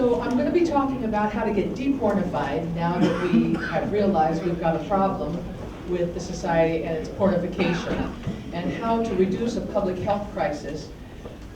So I'm going to be talking about how to get depornified now that we have realized we've got a problem with the society and its pornification, and how to reduce a public health crisis.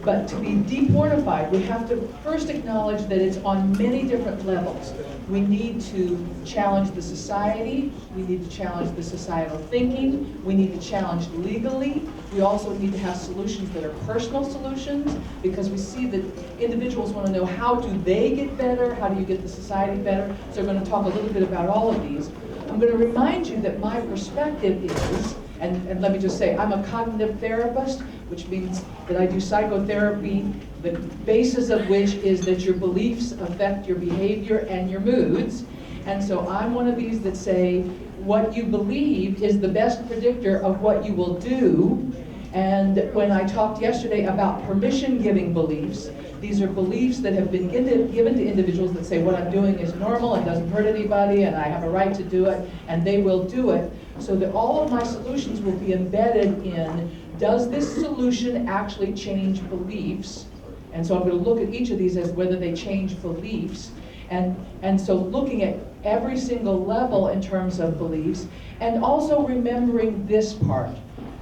But to be depornified, we have to first acknowledge that it's on many different levels. We need to challenge the society, we need to challenge the societal thinking, we need to challenge legally. We also need to have solutions that are personal solutions, because we see that individuals want to know, how do they get better? How do you get the society better? So we're going to talk a little bit about all of these. I'm going to remind you that my perspective is, and let me just say, I'm a cognitive therapist, which means that I do psychotherapy, the basis of which is that your beliefs affect your behavior and your moods. And so I'm one of these that say, what you believe is the best predictor of what you will do. And when I talked yesterday about permission-giving beliefs, these are beliefs that have been given to individuals that say what I'm doing is normal and doesn't hurt anybody and I have a right to do it, and they will do it. So that all of my solutions will be embedded in, does this solution actually change beliefs? And so I'm going to look at each of these as whether they change beliefs. And so looking at every single level in terms of beliefs, and also remembering this part.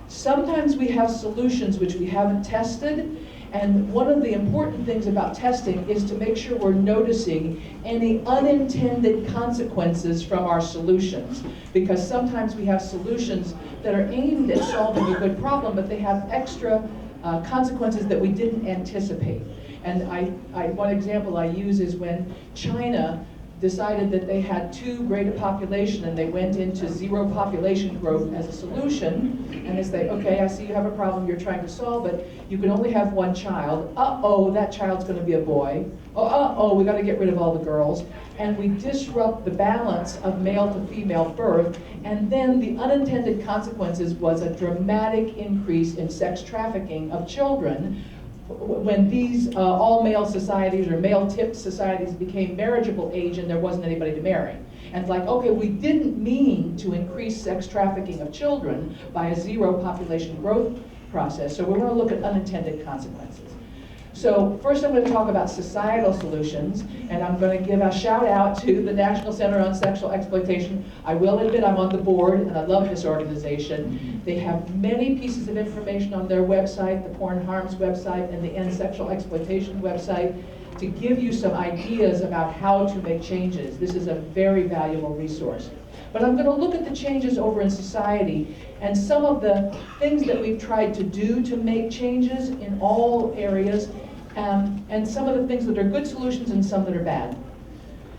Sometimes we have solutions which we haven't tested, and one of the important things about testing is to make sure we're noticing any unintended consequences from our solutions. Because sometimes we have solutions that are aimed at solving a good problem, but they have extra consequences that we didn't anticipate. And one example I use is when China decided that they had too great a population and they went into zero population growth as a solution. And they say, okay, I see you have a problem, you're trying to solve it. You can only have one child. Uh-oh, that child's going to be a boy. Oh, uh-oh, we got to get rid of all the girls. And we disrupt the balance of male to female birth. And then the unintended consequences was a dramatic increase in sex trafficking of children. When these all-male societies or male-tipped societies became marriageable age and there wasn't anybody to marry. And it's like, okay, we didn't mean to increase sex trafficking of children by a zero population growth process, so we're going to look at unintended consequences. So first I'm going to talk about societal solutions, and I'm going to give a shout out to the National Center on Sexual Exploitation. I will admit I'm on the board, and I love this organization. They have many pieces of information on their website, the Porn Harms website and the End Sexual Exploitation website, to give you some ideas about how to make changes. This is a very valuable resource. But I'm going to look at the changes over in society and some of the things that we've tried to do to make changes in all areas, and some of the things that are good solutions and some that are bad.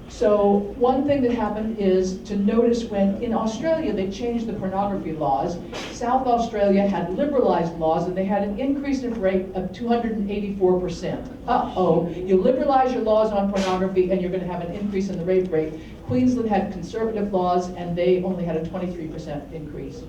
So one thing that happened is to notice when in Australia they changed the pornography laws. South Australia had liberalized laws and they had an increase in rate of 284%. Uh-oh, you liberalize your laws on pornography and you're going to have an increase in the rape rate. Queensland had conservative laws and they only had a 23% increase.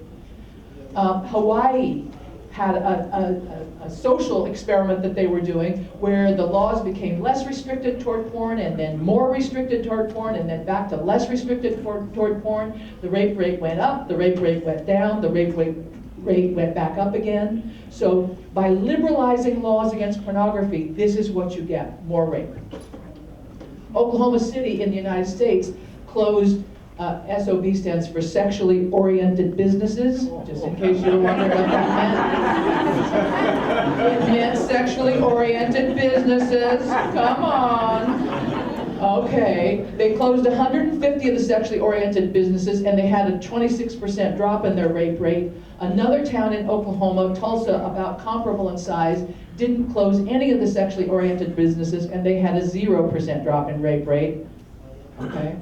Hawaii had a social experiment that they were doing where the laws became less restricted toward porn and then more restricted toward porn and then back to less restricted toward porn. The rape rate went up, the rape rate went down, the rape rate went back up again. So by liberalizing laws against pornography, this is what you get, more rape. Oklahoma City in the United States closed SOB stands for sexually oriented businesses, just in case you were wondering what that meant. It meant sexually oriented businesses. Come on. Okay. They closed 150 of the sexually oriented businesses and they had a 26% drop in their rape rate. Another town in Oklahoma, Tulsa, about comparable in size, didn't close any of the sexually oriented businesses and they had a 0% drop in rape rate. Okay.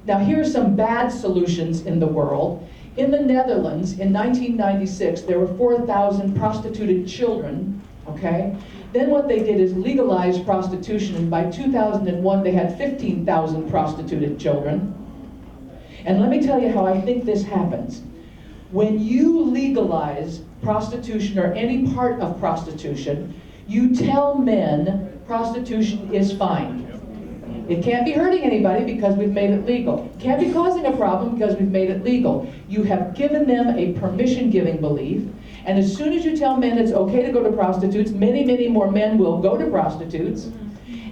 Now here are some bad solutions in the world. In the Netherlands, in 1996, there were 4,000 prostituted children, okay? Then what they did is legalize prostitution, and by 2001, they had 15,000 prostituted children. And let me tell you how I think this happens. When you legalize prostitution or any part of prostitution, you tell men prostitution is fine. It can't be hurting anybody because we've made it legal. It can't be causing a problem because we've made it legal. You have given them a permission-giving belief, and as soon as you tell men it's okay to go to prostitutes, many, many more men will go to prostitutes.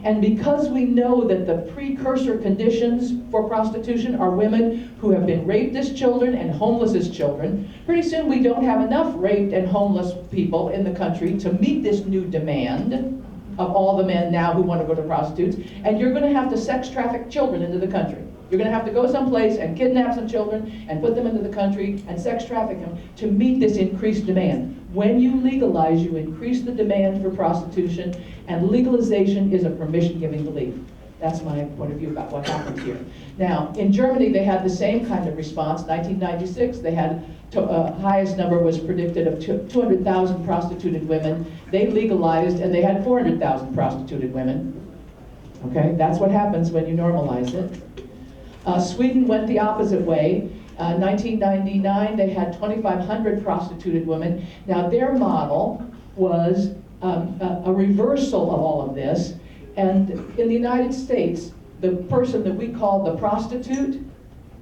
And because we know that the precursor conditions for prostitution are women who have been raped as children and homeless as children, pretty soon we don't have enough raped and homeless people in the country to meet this new demand of all the men now who want to go to prostitutes, and you're going to have to sex traffic children into the country. You're going to have to go someplace and kidnap some children and put them into the country and sex traffic them to meet this increased demand. When you legalize, you increase the demand for prostitution, and legalization is a permission-giving belief. That's my point of view about what happens here. Now, in Germany, they had the same kind of response. 1996, they had highest number was predicted of 200,000 prostituted women. They legalized, and they had 400,000 prostituted women. Okay, that's what happens when you normalize it. Sweden went the opposite way. 1999, they had 2,500 prostituted women. Now, their model was a reversal of all of this. And in the United States, the person that we call the prostitute,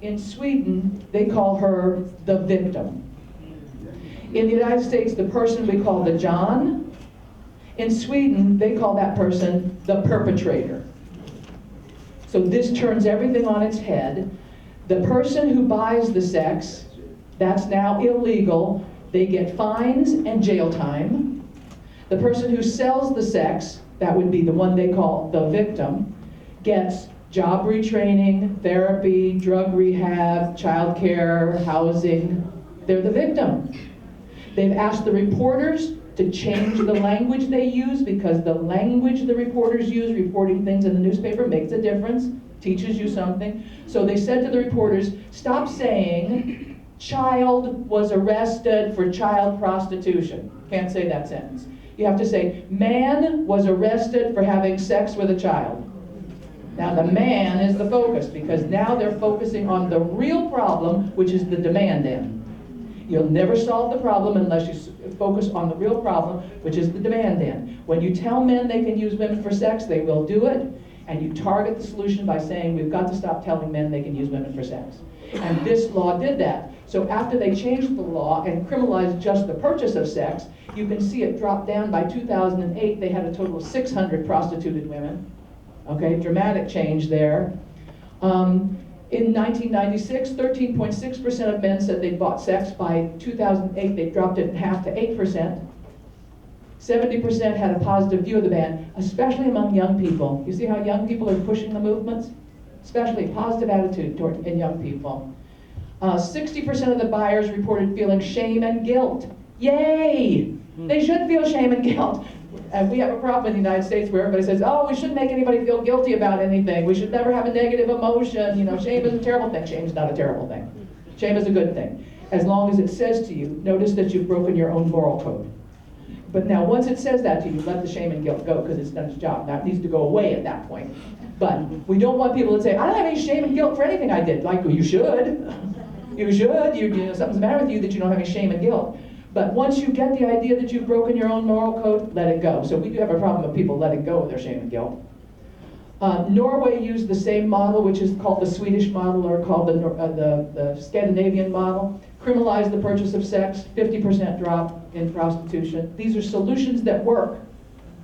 in Sweden, they call her the victim. In the United States, the person we call the John. In Sweden, they call that person the perpetrator. So this turns everything on its head. The person who buys the sex, that's now illegal. They get fines and jail time. The person who sells the sex, that would be the one they call the victim, gets job retraining, therapy, drug rehab, child care, housing. They're the victim. They've asked the reporters to change the language they use, because the language the reporters use reporting things in the newspaper makes a difference, teaches you something. So they said to the reporters, stop saying child was arrested for child prostitution. Can't say that sentence. You have to say man was arrested for having sex with a child. Now the man is the focus, because now they're focusing on the real problem, which is the demand end. You'll never solve the problem unless you focus on the real problem, which is the demand end. When you tell men they can use women for sex, they will do it, and you target the solution by saying we've got to stop telling men they can use women for sex. And this law did that. So after they changed the law and criminalized just the purchase of sex, you can see it dropped down. By 2008, they had a total of 600 prostituted women. Okay, dramatic change there. In 1996, 13.6% of men said they'd bought sex. By 2008, they dropped it in half to 8%. 70% had a positive view of the ban, especially among young people. You see how young people are pushing the movements? Especially positive attitude in young people. 60% of the buyers reported feeling shame and guilt. Yay! They should feel shame and guilt. And we have a problem in the United States where everybody says, oh, we shouldn't make anybody feel guilty about anything. We should never have a negative emotion. You know, shame is a terrible thing. Shame is not a terrible thing. Shame is a good thing. As long as it says to you, notice that you've broken your own moral code. But now, once it says that to you, let the shame and guilt go, because it's done its job. That needs to go away at that point. But we don't want people to say, I don't have any shame and guilt for anything I did. Like, well, you should. You should. You know, something's the matter with you that you don't have any shame and guilt. But once you get the idea that you've broken your own moral code, let it go. So we do have a problem with people letting go of their shame and guilt. Norway used the same model, which is called the Swedish model, or called the Scandinavian model. Criminalized the purchase of sex, 50% drop in prostitution. These are solutions that work.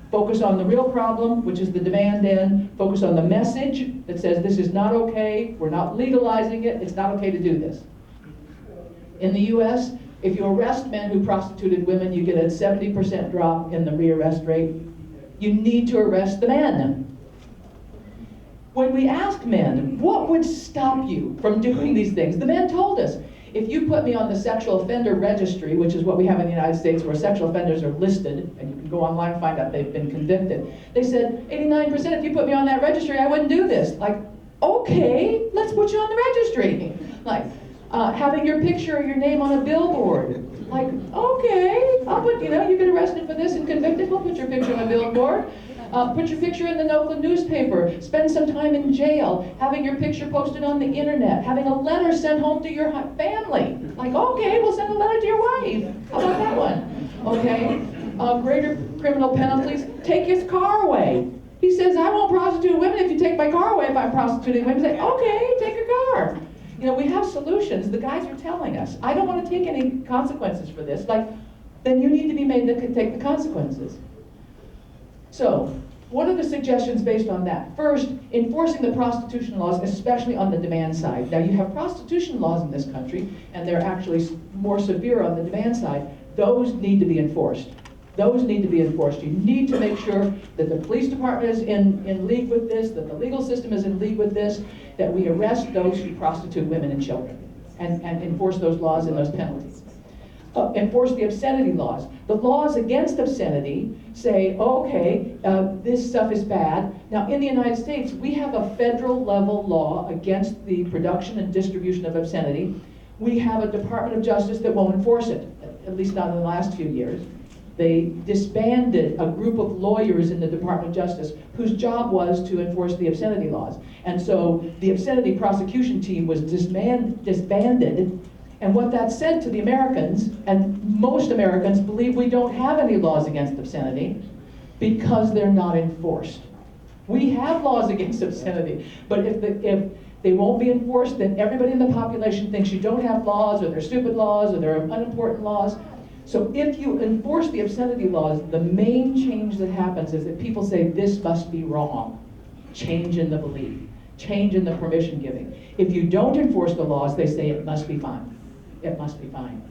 Focus on the real problem, which is the demand end. Focus on the message that says this is not okay, we're not legalizing it, it's not okay to do this. In the US, if you arrest men who prostituted women, you get a 70% drop in the rearrest rate. You need to arrest the men. When we ask men, what would stop you from doing these things? The men told us, if you put me on the sexual offender registry, which is what we have in the United States, where sexual offenders are listed, and you can go online and find out they've been convicted. They said, 89%, if you put me on that registry, I wouldn't do this. Like, okay, let's put you on the registry. Like, having your picture or your name on a billboard. Like, okay, I'll put, you know, you get arrested for this and convicted, we'll put your picture on a billboard. Put your picture in the Oakland newspaper, spend some time in jail, having your picture posted on the internet, having a letter sent home to your family. Like, okay, we'll send a letter to your wife. How about that one? Okay, greater criminal penalties, take his car away. He says, I won't prostitute women if you take my car away if I'm prostituting women. Say, okay, take your car. You know, we have solutions. The guys are telling us, I don't want to take any consequences for this. Like, then you need to be made to take the consequences. So, What are the suggestions based on that? First, enforcing the prostitution laws, especially on the demand side. Now, you have prostitution laws in this country, and they're actually more severe on the demand side. Those need to be enforced. Those need to be enforced. You need to make sure that the police department is in league with this, that the legal system is in league with this, that we arrest those who prostitute women and children, and enforce those laws and those penalties. Enforce the obscenity laws. The laws against obscenity say, okay, this stuff is bad. Now, in the United States, we have a federal level law against the production and distribution of obscenity. We have a Department of Justice that won't enforce it, at least not in the last few years. They disbanded a group of lawyers in the Department of Justice whose job was to enforce the obscenity laws. And so the obscenity prosecution team was disbanded. And what that said to the Americans, and most Americans believe we don't have any laws against obscenity because they're not enforced. We have laws against obscenity, but if they won't be enforced, then everybody in the population thinks you don't have laws, or they're stupid laws, or they're unimportant laws. So if you enforce the obscenity laws, the main change that happens is that people say this must be wrong. Change in the belief, change in the permission giving. If you don't enforce the laws, they say it must be fine. It must be fine.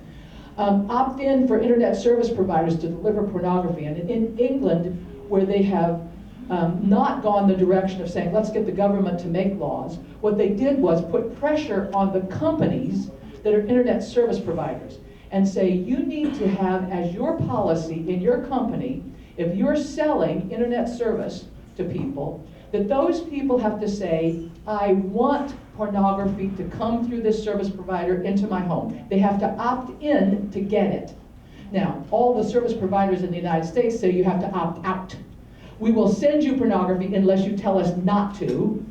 Opt-in for internet service providers to deliver pornography. And in England, where they have not gone the direction of saying, let's get the government to make laws, what they did was put pressure on the companies that are internet service providers and say, you need to have as your policy in your company, if you're selling internet service to people, that those people have to say, I want pornography to come through this service provider into my home. They have to opt in to get it. Now, all the service providers in the United States say you have to opt out. We will send you pornography unless you tell us not to.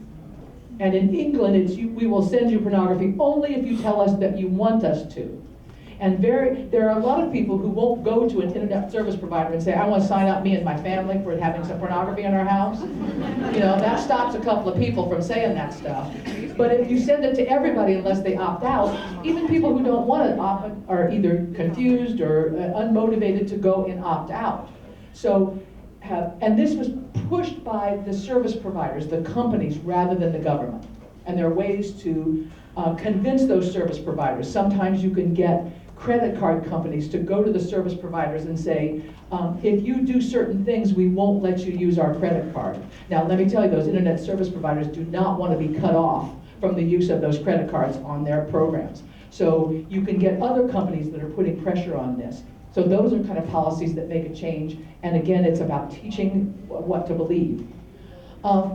And in England, it's we will send you pornography only if you tell us that you want us to. And there are a lot of people who won't go to an internet service provider and say, I want to sign up me and my family for having some pornography in our house. You know, that stops a couple of people from saying that stuff. But if you send it to everybody unless they opt out, even people who don't want it often are either confused or unmotivated to go and opt out. So, and this was pushed by the service providers, the companies, rather than the government. And there are ways to convince those service providers. Sometimes you can get credit card companies to go to the service providers and say, if you do certain things, we won't let you use our credit card. Now, let me tell you, those internet service providers do not want to be cut off from the use of those credit cards on their programs. So you can get other companies that are putting pressure on this. So those are kind of policies that make a change. And again, it's about teaching what to believe.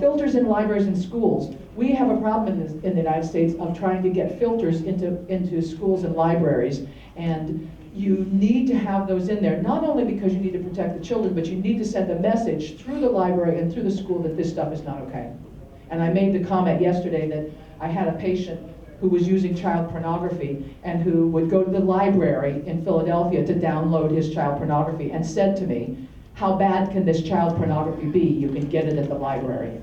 Filters in libraries and schools. We have a problem in the United States of trying to get filters into schools and libraries. And you need to have those in there, not only because you need to protect the children, but you need to send a message through the library and through the school that this stuff is not okay. And I made the comment yesterday that I had a patient who was using child pornography and who would go to the library in Philadelphia to download his child pornography and said to me, how bad can this child pornography be? You can get it at the library.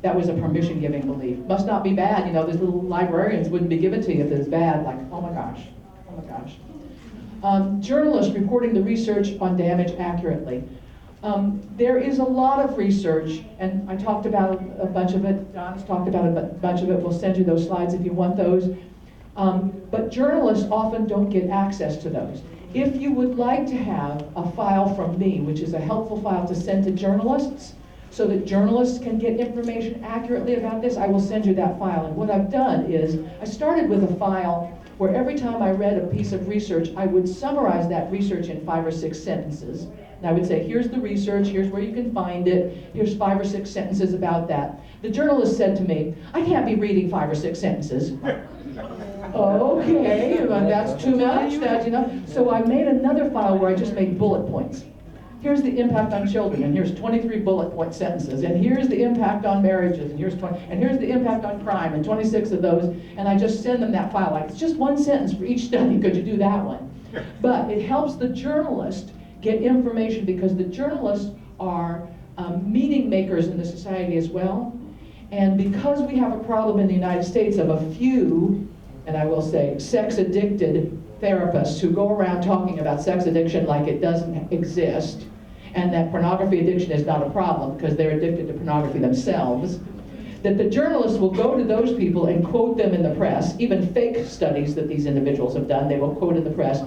That was a permission-giving belief. Must not be bad, you know, these little librarians wouldn't be given to you if it's bad, like, oh my gosh, oh my gosh. Journalists reporting the research on damage accurately. There is a lot of research, and I talked about a bunch of it, John's talked about a bunch of it, we'll send you those slides if you want those. But journalists often don't get access to those. If you would like to have a file from me, which is a helpful file to send to journalists, so that journalists can get information accurately about this, I will send you that file. And what I've done is, I started with a file where every time I read a piece of research, I would summarize that research in 5 or 6 sentences. And I would say, here's the research, here's where you can find it, here's 5 or 6 sentences about that. The journalist said to me, I can't be reading 5 or 6 sentences. Okay, that's too much, you know. So I made another file where I just made bullet points. Here's the impact on children, and here's 23 bullet point sentences, and here's the impact on marriages, and here's the impact on crime, and 26 of those, and I just send them that file, like, it's just 1 sentence for each study, could you do that one? But it helps the journalist get information, because the journalists are meaning makers in the society as well, and because we have a problem in the United States of a few, and I will say, sex-addicted therapists who go around talking about sex addiction like it doesn't exist, and that pornography addiction is not a problem because they're addicted to pornography themselves, that the journalists will go to those people and quote them in the press, even fake studies that these individuals have done, they will quote in the press.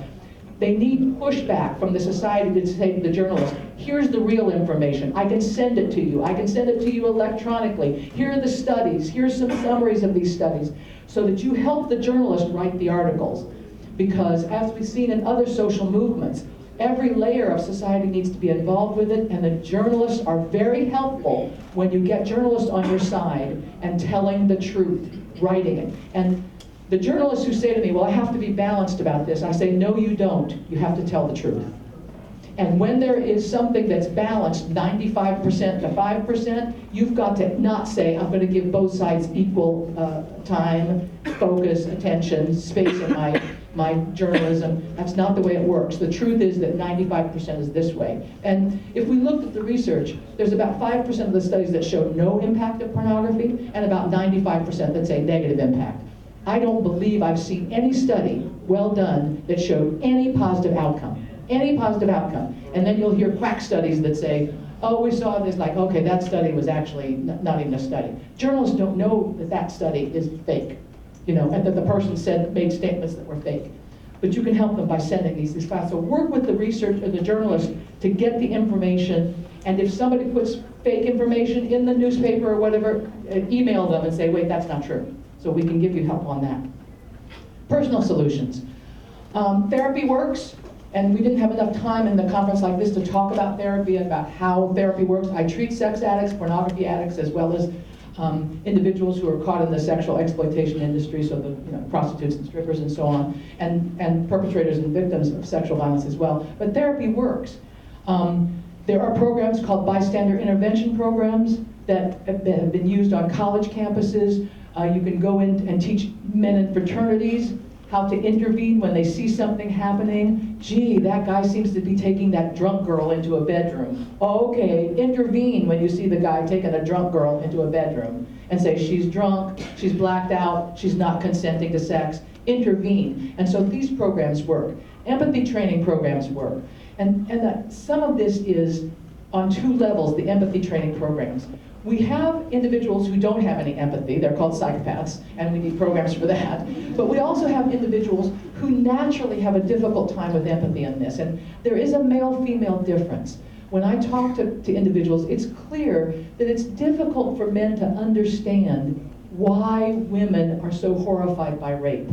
They need pushback from the society to say to the journalist, here's the real information. I can send it to you. I can send it to you electronically. Here are the studies. Here's some summaries of these studies, so that you help the journalist write the articles. Because as we've seen in other social movements, every layer of society needs to be involved with it, and the journalists are very helpful when you get journalists on your side and telling the truth, writing it. And the journalists who say to me, well, I have to be balanced about this, I say, no, you don't. You have to tell the truth. And when there is something that's balanced 95% to 5%, you've got to not say, I'm going to give both sides equal time, focus, attention, space in my journalism. That's not the way it works. The truth is that 95% is this way. And if we looked at the research, there's about 5% of the studies that show no impact of pornography, and about 95% that say negative impact. I don't believe I've seen any study well done that showed any positive outcome. Any positive outcome. And then you'll hear quack studies that say, oh, we saw this, like, okay, that study was actually not even a study. Journalists don't know that that study is fake, you know, and that the person made statements that were fake. But you can help them by sending these files. So work with the research or the journalist to get the information, and if somebody puts fake information in the newspaper or whatever, email them and say, wait, that's not true. So we can give you help on that. Personal solutions. Therapy works. And we didn't have enough time in the conference like this to talk about therapy and about how therapy works. I treat sex addicts, pornography addicts, as well as individuals who are caught in the sexual exploitation industry, so the prostitutes and strippers and so on, and perpetrators and victims of sexual violence as well. But therapy works. There are programs called bystander intervention programs that have been used on college campuses. You can go in and teach men in fraternities how to intervene when they see something happening. Gee, that guy seems to be taking that drunk girl into a bedroom. Okay, intervene when you see the guy taking a drunk girl into a bedroom and say, she's drunk, she's blacked out, she's not consenting to sex. Intervene. And so these programs work. Empathy training programs work. And some of this is on two levels, the empathy training programs. We have individuals who don't have any empathy, they're called psychopaths, and we need programs for that. But we also have individuals who naturally have a difficult time with empathy in this, and there is a male-female difference. When I talk to individuals, it's clear that it's difficult for men to understand why women are so horrified by rape.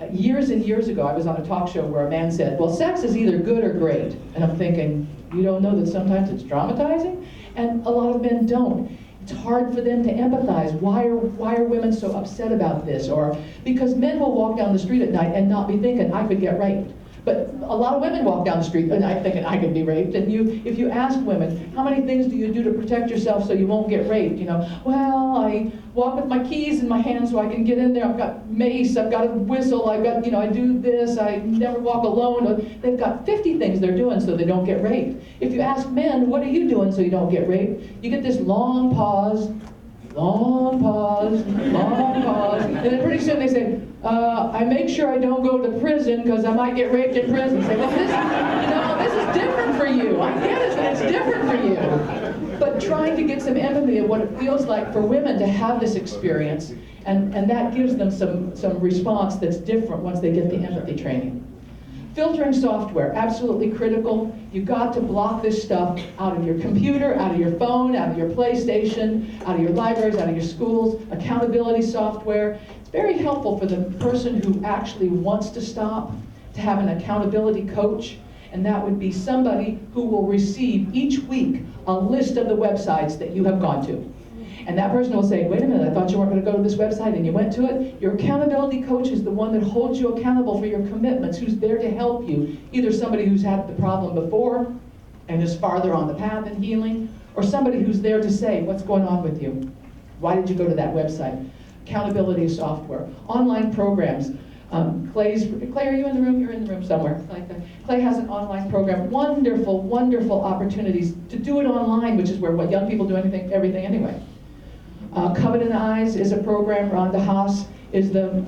Years and years ago, I was on a talk show where a man said, well, sex is either good or great. And I'm thinking, you don't know that sometimes it's traumatizing? And a lot of men don't. It's hard for them to empathize. Why are women so upset about this? Or because men will walk down the street at night and not be thinking, I could get raped. But a lot of women walk down the street at night thinking, I could be raped. And if you ask women, how many things do you do to protect yourself so you won't get raped? You know, well, I walk with my keys in my hand so I can get in there. I've got mace, I've got a whistle, I've got, I do this, I never walk alone. They've got 50 things they're doing so they don't get raped. If you ask men, what are you doing so you don't get raped? You get this long pause, long pause, long pause, and then pretty soon they say, I make sure I don't go to prison because I might get raped in prison. Say, well, this is different for you. I get it, but it's different for you. But trying to get some empathy of what it feels like for women to have this experience, and that gives them some response that's different once they get the empathy training. Filtering software, absolutely critical. You've got to block this stuff out of your computer, out of your phone, out of your PlayStation, out of your libraries, out of your schools. Accountability software. It's very helpful for the person who actually wants to stop to have an accountability coach, and that would be somebody who will receive each week a list of the websites that you have gone to. And that person will say, wait a minute, I thought you weren't going to go to this website and you went to it. Your accountability coach is the one that holds you accountable for your commitments, who's there to help you. Either somebody who's had the problem before and is farther on the path in healing, or somebody who's there to say, what's going on with you? Why did you go to that website? Accountability software. Online programs. Clay, are you in the room? You're in the room somewhere. Clay has an online program. Wonderful, wonderful opportunities to do it online, which is where what young people do everything anyway. Covenant Eyes is a program. Rhonda Haas is the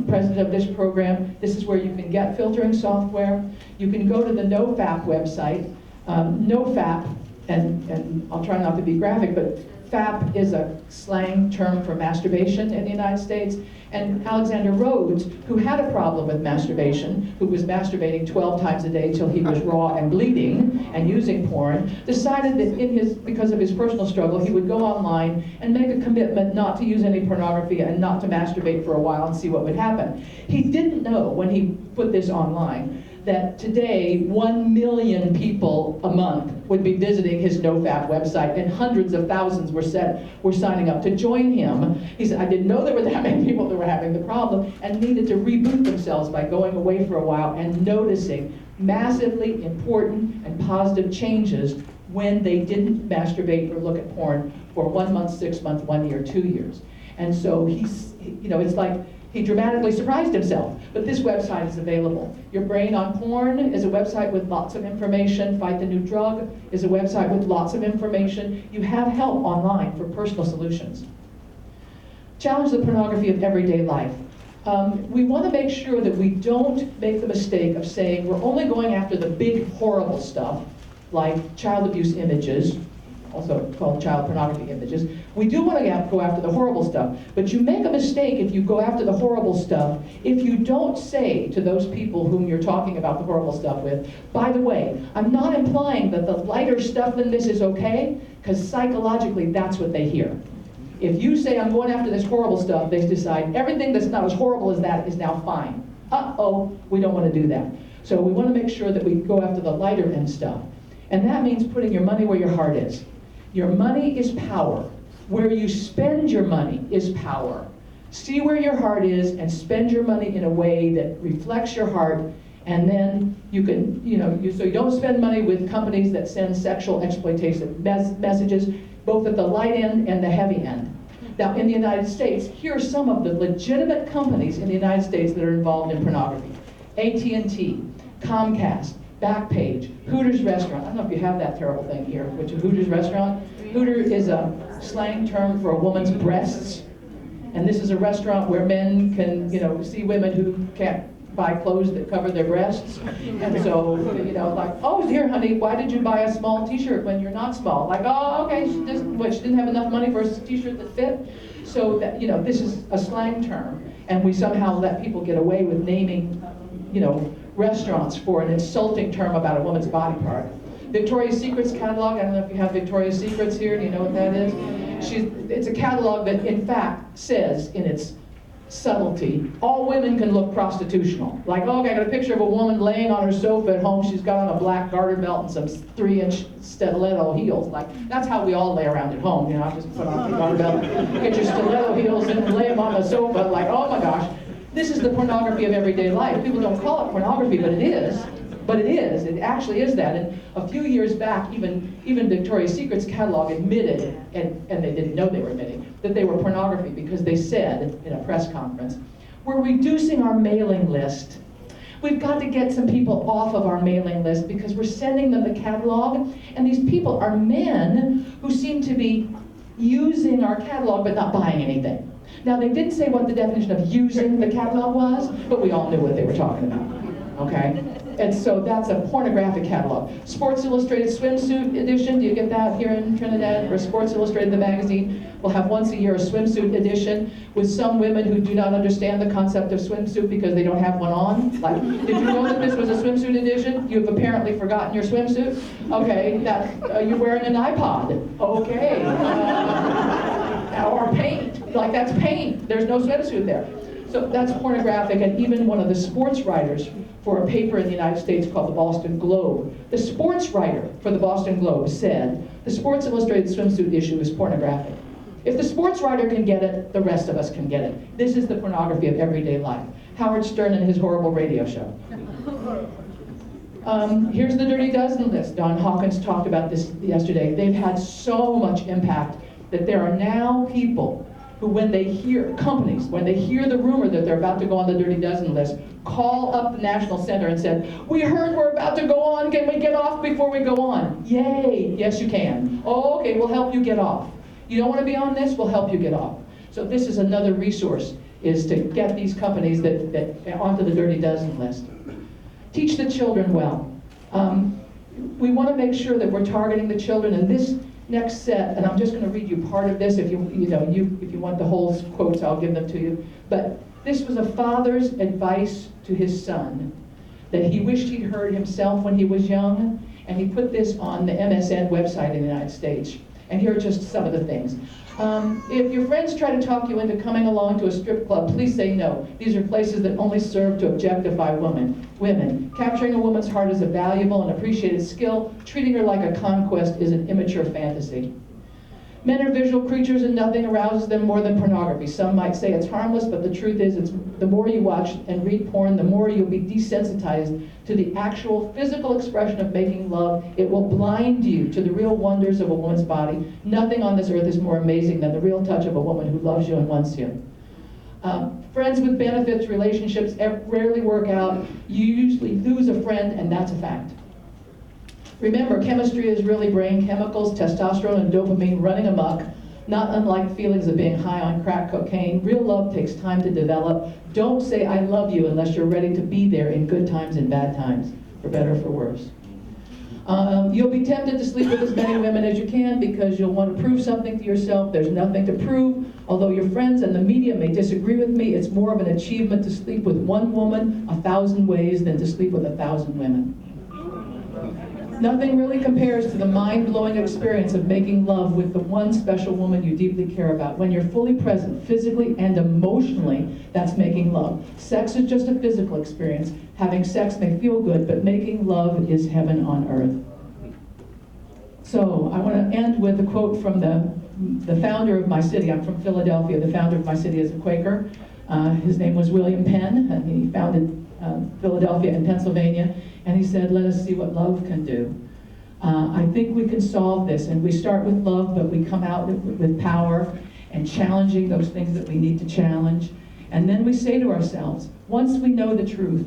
president of this program. This is where you can get filtering software. You can go to the NoFap website. No-fap, and I'll try not to be graphic, but FAP is a slang term for masturbation in the United States. And Alexander Rhodes, who had a problem with masturbation, who was masturbating 12 times a day till he was raw and bleeding and using porn, decided that because of his personal struggle, he would go online and make a commitment not to use any pornography and not to masturbate for a while and see what would happen. He didn't know when he put this online that today 1 million people a month would be visiting his NoFap website, and hundreds of thousands were signing up to join him. He said, I didn't know there were that many people that were having the problem and needed to reboot themselves by going away for a while and noticing massively important and positive changes when they didn't masturbate or look at porn for 1 month, 6 months, 1 year, 2 years. And so it's like he dramatically surprised himself. But this website is available. Your Brain on Porn is a website with lots of information. Fight the New Drug is a website with lots of information. You have help online for personal solutions. Challenge the pornography of everyday life. We want to make sure that we don't make the mistake of saying we're only going after the big, horrible stuff, like child abuse images, also called child pornography images. We do want to go after the horrible stuff, but you make a mistake if you go after the horrible stuff if you don't say to those people whom you're talking about the horrible stuff with, by the way, I'm not implying that the lighter stuff than this is okay, because psychologically that's what they hear. If you say I'm going after this horrible stuff, they decide everything that's not as horrible as that is now fine. Uh-oh, we don't want to do that. So we want to make sure that we go after the lighter end stuff. And that means putting your money where your heart is. Your money is power. Where you spend your money is power. See where your heart is and spend your money in a way that reflects your heart, and then you can, so you don't spend money with companies that send sexual exploitation messages, both at the light end and the heavy end. Now, in the United States, here are some of the legitimate companies in the United States that are involved in pornography. AT&T, Comcast, Backpage, Hooters Restaurant. I don't know if you have that terrible thing here, which is Hooters Restaurant. Hooter is a slang term for a woman's breasts. And this is a restaurant where men can, see women who can't buy clothes that cover their breasts. And so, like, oh, dear, honey, why did you buy a small t-shirt when you're not small? Like, oh, okay, she didn't have enough money for a t-shirt that fit. So, that, this is a slang term. And we somehow let people get away with naming, restaurants for an insulting term about a woman's body part. Victoria's Secret's catalog, I don't know if you have Victoria's Secrets here, do you know what that is? It's a catalog that in fact says in its subtlety, all women can look prostitutional. Like, oh, okay, I got a picture of a woman laying on her sofa at home, she's got on a black garter belt and some 3-inch stiletto heels. Like, that's how we all lay around at home, I just put on a garter belt, get your stiletto heels and lay them on the sofa, like, oh my gosh. This is the pornography of everyday life. People don't call it pornography, but it is. But it is. It actually is that. And a few years back, even Victoria's Secret's catalog admitted, and they didn't know they were admitting, that they were pornography because they said in a press conference, we're reducing our mailing list. We've got to get some people off of our mailing list because we're sending them the catalog, and these people are men who seem to be using our catalog but not buying anything. Now, they didn't say what the definition of using the catalog was, but we all knew what they were talking about, okay? And so that's a pornographic catalog. Sports Illustrated swimsuit edition, do you get that here in Trinidad? Or Sports Illustrated, the magazine, will have once a year a swimsuit edition with some women who do not understand the concept of swimsuit because they don't have one on. Like, did you know that this was a swimsuit edition? You've apparently forgotten your swimsuit? Okay, you're wearing an iPod. Okay. Or paint, like that's paint. There's no swimsuit there. So that's pornographic, and even one of the sports writers for a paper in the United States called the Boston Globe, the sports writer for the Boston Globe said, the Sports Illustrated swimsuit issue is pornographic. If the sports writer can get it, the rest of us can get it. This is the pornography of everyday life. Howard Stern and his horrible radio show. Here's the Dirty Dozen list. Don Hawkins talked about this yesterday. They've had so much impact that there are now people who, when they hear, companies, when they hear the rumor that they're about to go on the Dirty Dozen list, call up the National Center and said, we heard we're about to go on, can we get off before we go on? Yay, yes you can. Oh, okay, we'll help you get off. You don't want to be on this, we'll help you get off. So this is another resource, is to get these companies that onto the Dirty Dozen list. Teach the children well. we want to make sure that we're targeting the children. And this next set, and I'm just going to read you part of this. If you want the whole quotes, I'll give them to you. But this was a father's advice to his son that he wished he'd heard himself when he was young, and he put this on the MSN website in the United States. And here are just some of the things. If your friends try to talk you into coming along to a strip club, please say no. These are places that only serve to objectify women. Capturing a woman's heart is a valuable and appreciated skill. Treating her like a conquest is an immature fantasy. Men are visual creatures and nothing arouses them more than pornography. Some might say it's harmless, but the truth is the more you watch and read porn, the more you'll be desensitized to the actual physical expression of making love. It will blind you to the real wonders of a woman's body. Nothing on this earth is more amazing than the real touch of a woman who loves you and wants you. Friends with benefits, relationships rarely work out. You usually lose a friend, and that's a fact. Remember, chemistry is really brain chemicals, testosterone and dopamine running amok, not unlike feelings of being high on crack cocaine. Real love takes time to develop. Don't say I love you unless you're ready to be there in good times and bad times, for better or for worse. You'll be tempted to sleep with as many women as you can because you'll want to prove something to yourself. There's nothing to prove. Although your friends and the media may disagree with me, it's more of an achievement to sleep with one woman 1,000 ways than to sleep with 1,000 women. Nothing really compares to the mind-blowing experience of making love with the one special woman you deeply care about. When you're fully present, physically and emotionally, that's making love. Sex is just a physical experience. Having sex may feel good, but making love is heaven on earth. So I want to end with a quote from the founder of my city. I'm from Philadelphia. The founder of my city is a Quaker. His name was William Penn, and he founded Philadelphia and Pennsylvania. And he said, let us see what love can do. I think we can solve this. And we start with love, but we come out with power and challenging those things that we need to challenge. And then we say to ourselves, once we know the truth,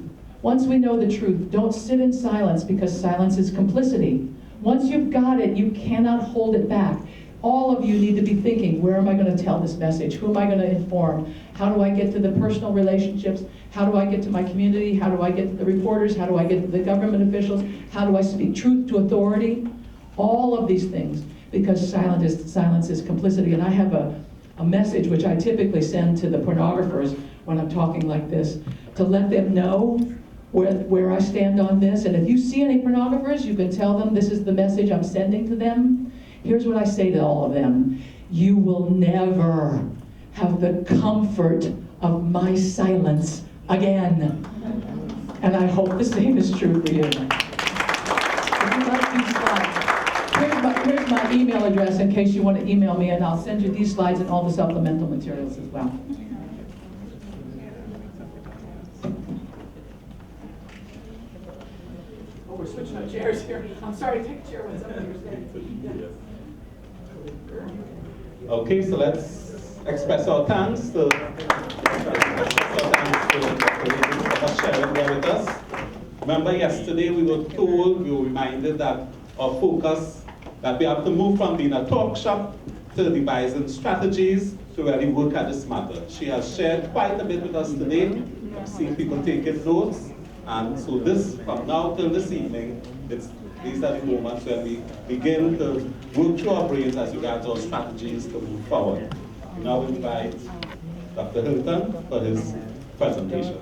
don't sit in silence, because silence is complicity. Once you've got it, you cannot hold it back. All of you need to be thinking, where am I going to tell this message? Who am I going to inform? How do I get to the personal relationships? How do I get to my community? How do I get to the reporters? How do I get to the government officials? How do I speak truth to authority? All of these things, because silence is complicity. And I have a message which I typically send to the pornographers when I'm talking like this, to let them know where I stand on this. And if you see any pornographers, you can tell them this is the message I'm sending to them. Here's what I say to all of them. You will never have the comfort of my silence again. And I hope the same is true for you. If you like these slides, here's my email address in case you want to email me, and I'll send you these slides and all the supplemental materials as well. Oh, we're switching our chairs here. I'm sorry, take a chair when somebody was there. Okay, so let's express our thanks to sharing there with us. Remember yesterday we were reminded that our focus, that we have to move from being a talk shop to devising strategies to really work at this matter. She has shared quite a bit with us today. I'm seeing people taking notes. And so this, from now till this evening, these are the moments where we begin to work through our brains as regards our strategies to move forward. We now invite Dr. Hilton for his presentation.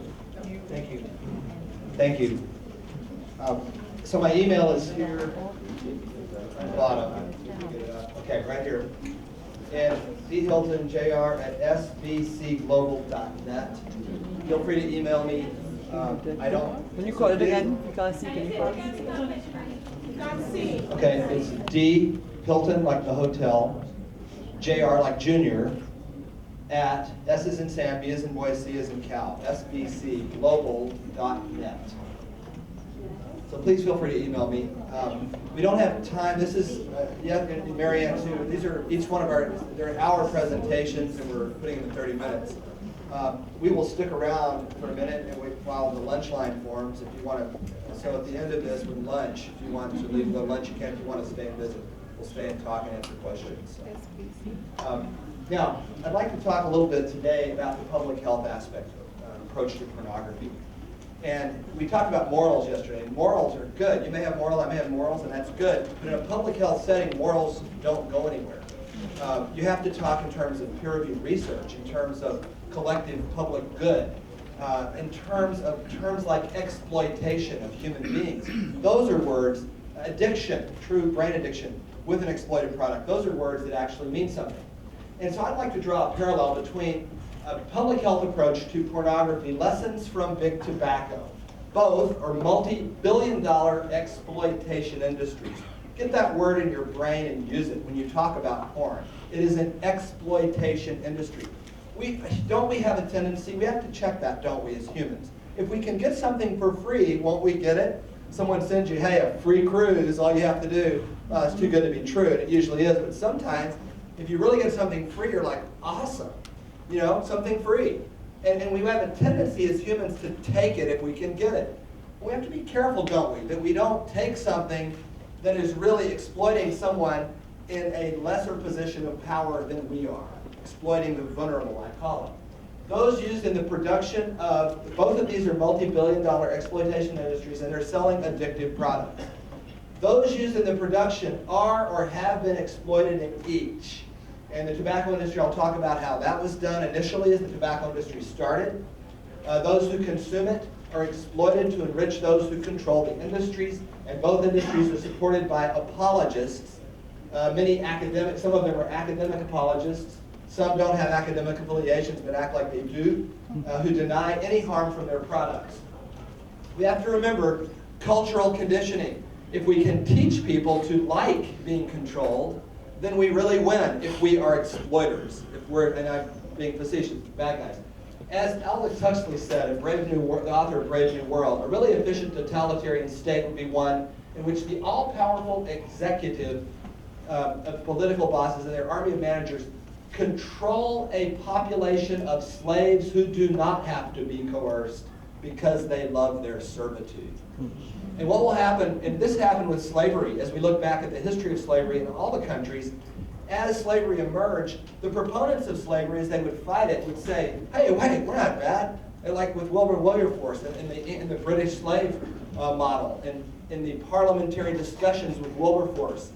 Thank you. Thank you. So my email is here at the bottom. Okay, right here. And dhiltonjr@sbcglobal.net. Feel free to email me. I don't. Can you call it again? You can't see. Can you call it? Okay, it's D Hilton like the hotel, JR like junior, at S as in Sam, B as in boy, C as in cow, sbcglobal.net. So please feel free to email me. We don't have time. This is Marianne too. These are each one of they're hour presentations, and we're putting in 30 minutes. We will stick around for a minute and wait while the lunch line forms if you want to. So at the end of this with lunch, if you want to leave and go to lunch, you can. If you want to stay and visit, we'll stay and talk and answer questions. Now, I'd like to talk a little bit today about the public health aspect of approach to pornography. And we talked about morals yesterday. Morals are good. You may have morals, I may have morals, and that's good. But in a public health setting, morals don't go anywhere. You have to talk in terms of peer-reviewed research, in terms of collective public good, in terms like exploitation of human beings. Those are words. Addiction, true brain addiction with an exploited product. Those are words that actually mean something. And so I'd like to draw a parallel between a public health approach to pornography, lessons from big tobacco. Both are multi-billion-dollar exploitation industries. Get that word in your brain and use it when you talk about porn. It is an exploitation industry. Don't we have a tendency, we have to check that, don't we, as humans? If we can get something for free, won't we get it? Someone sends you, hey, a free cruise, all you have to do. It's too good to be true, and it usually is. But sometimes, if you really get something free, you're like, awesome. You know, something free. And we have a tendency as humans to take it if we can get it. We have to be careful, don't we, that we don't take something that is really exploiting someone in a lesser position of power than we are. Exploiting the vulnerable, I call it. Those used in the production of, both of these are multi-billion-dollar exploitation industries, and they're selling addictive products. Those used in the production are or have been exploited in each. And the tobacco industry, I'll talk about how that was done initially as the tobacco industry started. Those who consume it are exploited to enrich those who control the industries, and both industries are supported by apologists. Many academic, some of them are academic apologists. Some don't have academic affiliations but act like they do, who deny any harm from their products. We have to remember cultural conditioning. If we can teach people to like being controlled, then we really win if we are exploiters. If we're, and I'm being facetious, bad guys. As Aldous Huxley said, the author of Brave New World, a really efficient totalitarian state would be one in which the all-powerful executive of political bosses and their army of managers control a population of slaves who do not have to be coerced because they love their servitude. And what will happen, and this happened with slavery, as we look back at the history of slavery in all the countries, as slavery emerged, the proponents of slavery, as they would fight it, would say, hey, wait, we're not bad. And like with Wilbur Wilberforce in the British slave model, and in the parliamentary discussions with Wilberforce,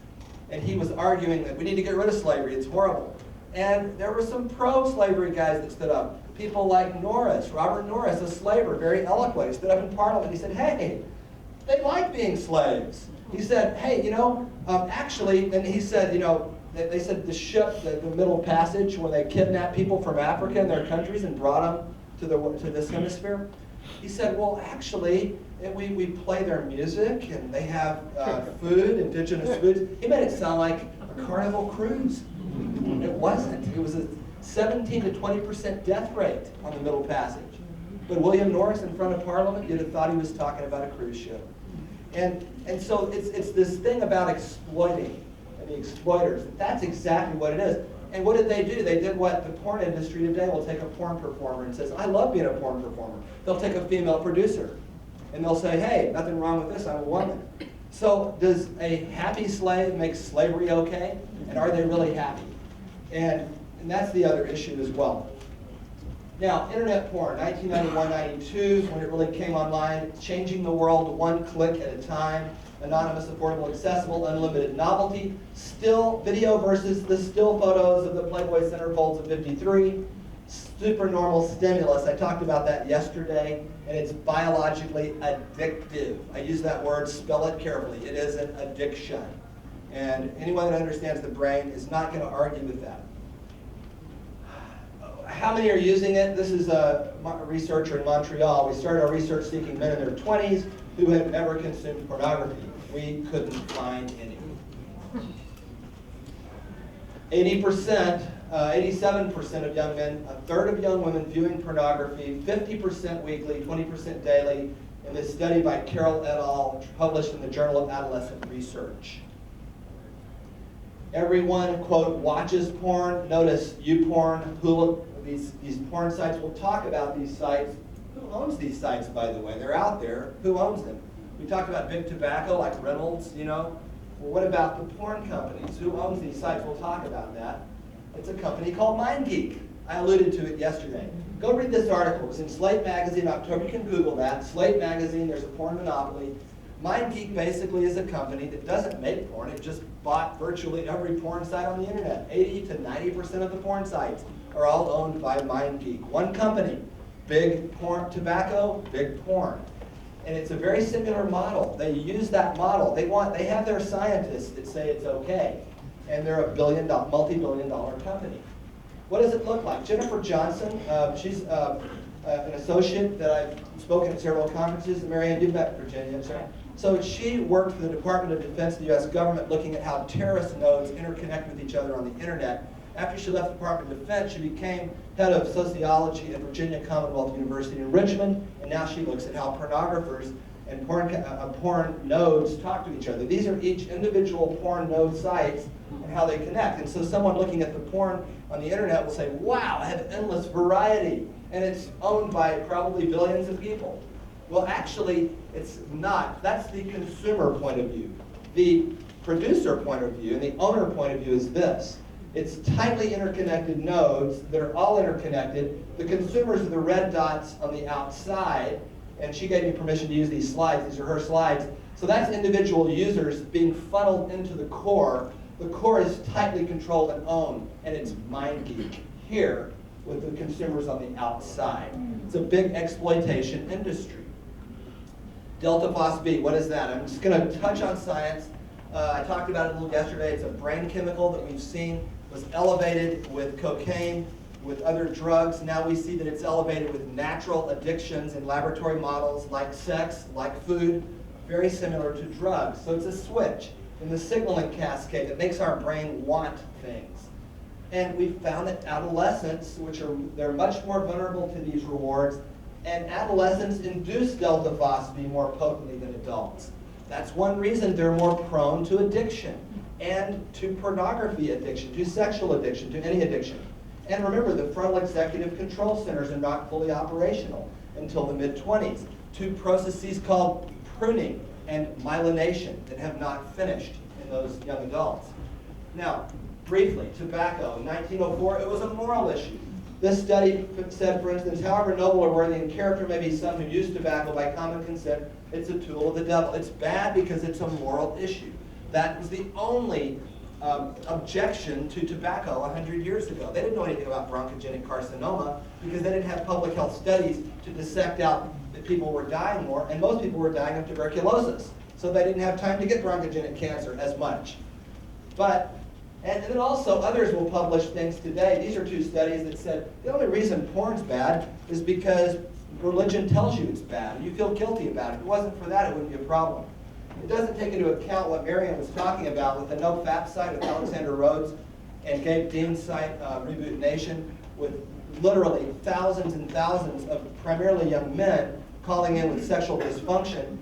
and he was arguing that we need to get rid of slavery, it's horrible. And there were some pro-slavery guys that stood up. People like Norris, Robert Norris, a slaver, very eloquent. He stood up in Parliament. He said, hey, they like being slaves. He said, hey, you know, actually, and he said, you know, they said the ship, the Middle Passage, when they kidnapped people from Africa and their countries and brought them to this hemisphere. He said, well, actually, we play their music and they have food, indigenous foods. He made it sound like a Carnival cruise. It wasn't. It was a 17 to 20% death rate on the Middle Passage. But William Norris in front of Parliament, you'd have thought he was talking about a cruise ship. And so it's this thing about exploiting and the exploiters. That's exactly what it is. And what did they do? They did what the porn industry today will take a porn performer and says, I love being a porn performer. They'll take a female producer and they'll say, hey, nothing wrong with this, I'm a woman. So does a happy slave make slavery okay? And are they really happy? And that's the other issue as well. Now, internet porn, 1991-92, when it really came online, changing the world one click at a time, anonymous, affordable, accessible, unlimited novelty, still video versus the still photos of the Playboy centerfolds of 53, supernormal stimulus. I talked about that yesterday, and it's biologically addictive. I use that word, spell it carefully. It is an addiction. And anyone that understands the brain is not going to argue with that. How many are using it? This is a researcher in Montreal. We started our research seeking men in their 20s who had ever consumed pornography. We couldn't find any. 80%, 87% of young men, a third of young women viewing pornography, 50% weekly, 20% daily, in this study by Carroll et al., published in the Journal of Adolescent Research. Everyone, quote, watches porn. Notice YouPorn, Hulu, these porn sites. We'll talk about these sites. Who owns these sites, by the way? They're out there. Who owns them? We talked about big tobacco, like Reynolds, you know. Well, what about the porn companies? Who owns these sites? We'll talk about that. It's a company called MindGeek. I alluded to it yesterday. Go read this article. It was in Slate Magazine, October. You can Google that. Slate Magazine, there's a porn monopoly. MindGeek basically is a company that doesn't make porn. It just bought virtually every porn site on the internet. 80 to 90% of the porn sites are all owned by MindGeek. One company, big porn, tobacco, big porn. And it's a very similar model. They use that model. They have their scientists that say it's okay. And they're a multi-billion dollar company. What does it look like? Jennifer Johnson, she's an associate that I've spoken at several conferences. Marianne, you've met Virginia, sir. So she worked for the Department of Defense of the U.S. government looking at how terrorist nodes interconnect with each other on the internet. After she left the Department of Defense, she became head of sociology at Virginia Commonwealth University in Richmond, and now she looks at how pornographers and porn nodes talk to each other. These are each individual porn node sites and how they connect. And so someone looking at the porn on the internet will say, wow, I have endless variety, and it's owned by probably billions of people. Well, actually, it's not. That's the consumer point of view. The producer point of view and the owner point of view is this. It's tightly interconnected nodes that are all interconnected. The consumers are the red dots on the outside, and she gave me permission to use these slides. These are her slides. So that's individual users being funneled into the core. The core is tightly controlled and owned, and it's MindGeek here with the consumers on the outside. It's a big exploitation industry. Delta Phos B, what is that? I'm just going to touch on science. I talked about it a little yesterday. It's a brain chemical that we've seen was elevated with cocaine, with other drugs. Now we see that it's elevated with natural addictions in laboratory models like sex, like food, very similar to drugs. So it's a switch in the signaling cascade that makes our brain want things. And we found that adolescents, they're much more vulnerable to these rewards, and adolescents induce delta Phos B more potently than adults. That's one reason they're more prone to addiction, and to pornography addiction, to sexual addiction, to any addiction. And remember, the frontal executive control centers are not fully operational until the mid-20s. Two processes called pruning and myelination that have not finished in those young adults. Now, briefly, tobacco. In 1904, it was a moral issue. This study said, for instance, however noble or worthy in character may be some who use tobacco by common consent, it's a tool of the devil. It's bad because it's a moral issue. That was the only objection to tobacco 100 years ago. They didn't know anything about bronchogenic carcinoma because they didn't have public health studies to dissect out that people were dying more, and most people were dying of tuberculosis. So they didn't have time to get bronchogenic cancer as much. And then also others will publish things today. These are two studies that said the only reason porn's bad is because religion tells you it's bad and you feel guilty about it. If it wasn't for that, it wouldn't be a problem. It doesn't take into account what Marianne was talking about with the No Fap site with Alexander Rhodes and Gabe Dean's site, Reboot Nation, with literally thousands and thousands of primarily young men calling in with sexual dysfunction,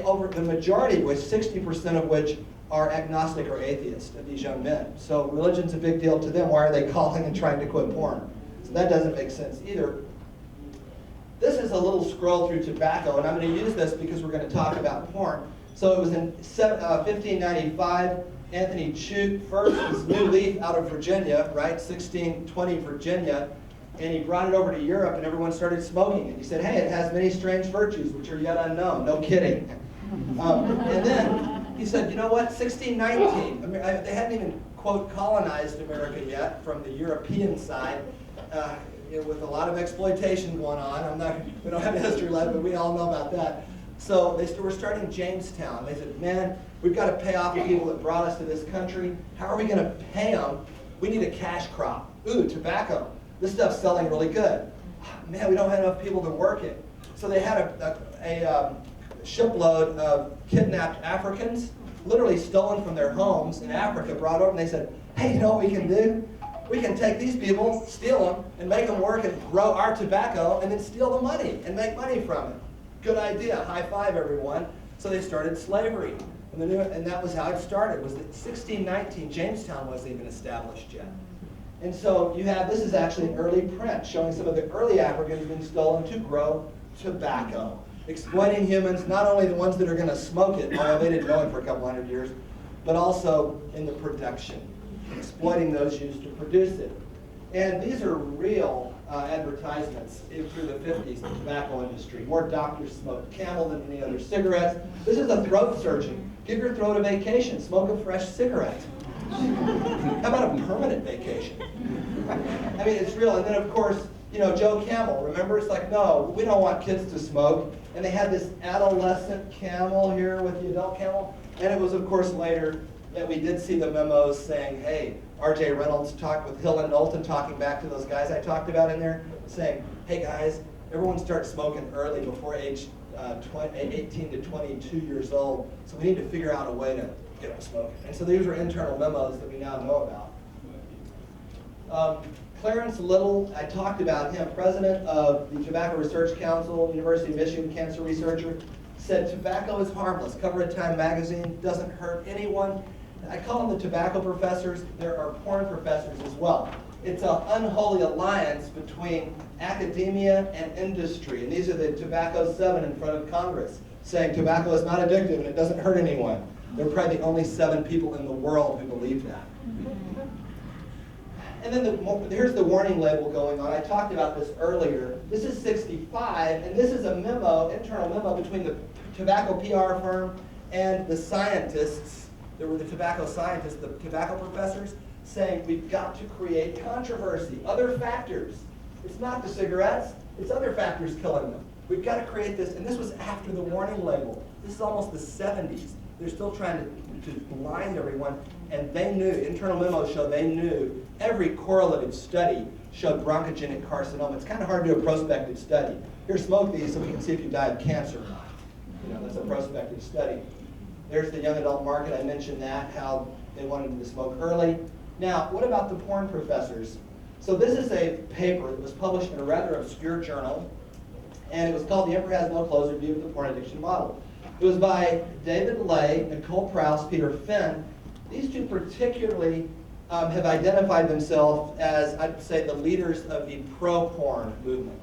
over the majority of which, 60% of which, are agnostic or atheist of these young men. So religion's a big deal to them. Why are they calling and trying to quit porn? So that doesn't make sense either. This is a little scroll through tobacco, and I'm going to use this because we're going to talk about porn. So it was in 1595, Anthony Chute first his New Leaf out of Virginia, right, 1620 Virginia, and he brought it over to Europe and everyone started smoking it. He said, hey, it has many strange virtues which are yet unknown. No kidding. And then he said, you know what, 1619, they hadn't even, quote, colonized America yet from the European side, with a lot of exploitation going on. We don't have a history lesson, but we all know about that. So they were starting Jamestown. They said, man, we've got to pay off the people that brought us to this country. How are we going to pay them? We need a cash crop. Ooh, tobacco. This stuff's selling really good. Man, we don't have enough people to work it. So they had a shipload of kidnapped Africans, literally stolen from their homes in Africa, brought over, and they said, hey, you know what we can do? We can take these people, steal them, and make them work and grow our tobacco, and then steal the money and make money from it. Good idea. High five, everyone. So they started slavery. And that was how it started, was that 1619, Jamestown wasn't even established yet. And so you have, this is actually an early print showing some of the early Africans being stolen to grow tobacco. Exploiting humans, not only the ones that are going to smoke it, although they didn't know it for a couple hundred years, but also in the production. Exploiting those used to produce it. And these are real advertisements through the 50s, the tobacco industry. More doctors smoked Camel than any other cigarettes. This is a throat surgeon. Give your throat a vacation. Smoke a fresh cigarette. How about a permanent vacation? I mean, it's real. And then, of course, you know, Joe Camel. Remember, it's like, no, we don't want kids to smoke. And they had this adolescent Camel here with the adult Camel. And it was, of course, later that we did see the memos saying, hey, R.J. Reynolds talked with Hill and Knowlton, talking back to those guys I talked about in there, saying, hey guys, everyone starts smoking early before age 18 to 22 years old, so we need to figure out a way to get them smoking. And so these were internal memos that we now know about. Clarence Little, I talked about him, president of the Tobacco Research Council, University of Michigan cancer researcher, said tobacco is harmless. Cover of Time magazine, doesn't hurt anyone. I call them the tobacco professors. There are porn professors as well. It's an unholy alliance between academia and industry. And these are the Tobacco 7 in front of Congress, saying tobacco is not addictive and it doesn't hurt anyone. They're probably the only 7 people in the world who believe that. And then here's the warning label going on. I talked about this earlier. This is 65, and this is a memo, internal memo between the tobacco PR firm and the scientists. There were the tobacco scientists, the tobacco professors, saying we've got to create controversy, other factors. It's not the cigarettes, it's other factors killing them. We've got to create this, and this was after the warning label. This is almost the 70s. They're still trying to blind everyone, and they knew, internal memos show they knew every correlative study showed bronchogenic carcinoma. It's kind of hard to do a prospective study. Here, smoke these so we can see if you die of cancer or not. You know, that's a prospective study. There's the young adult market. I mentioned that, how they wanted them to smoke early. Now, what about the porn professors? So this is a paper that was published in a rather obscure journal, and it was called The Emperor Has No Clothes, Review of the Porn Addiction Model. It was by David Lay, Nicole Prouse, Peter Finn. These two particularly have identified themselves as, I'd say, the leaders of the pro-porn movement.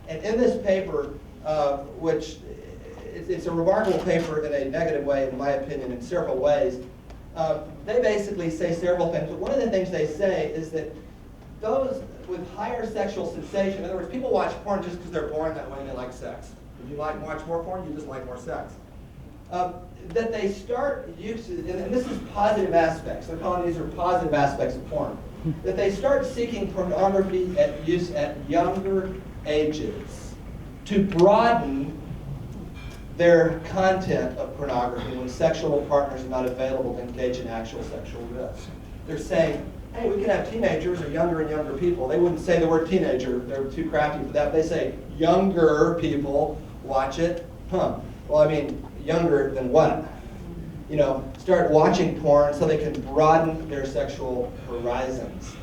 And in this paper, which it's a remarkable paper in a negative way, in my opinion, in several ways, they basically say several things. But one of the things they say is that those with higher sexual sensation, in other words, people watch porn just because they're born that way and they like sex. If you like watch more porn, you just like more sex. That they start using, and this is positive aspects, they're calling these are positive aspects of porn, that they start seeking pornography at use at younger ages to broaden their content of pornography when sexual partners are not available to engage in actual sexual risk. They're saying, hey, we can have teenagers or younger and younger people. They wouldn't say the word teenager, they're too crafty for that. They say younger people watch it. Well, I mean, younger than what? You know, start watching porn so they can broaden their sexual horizons.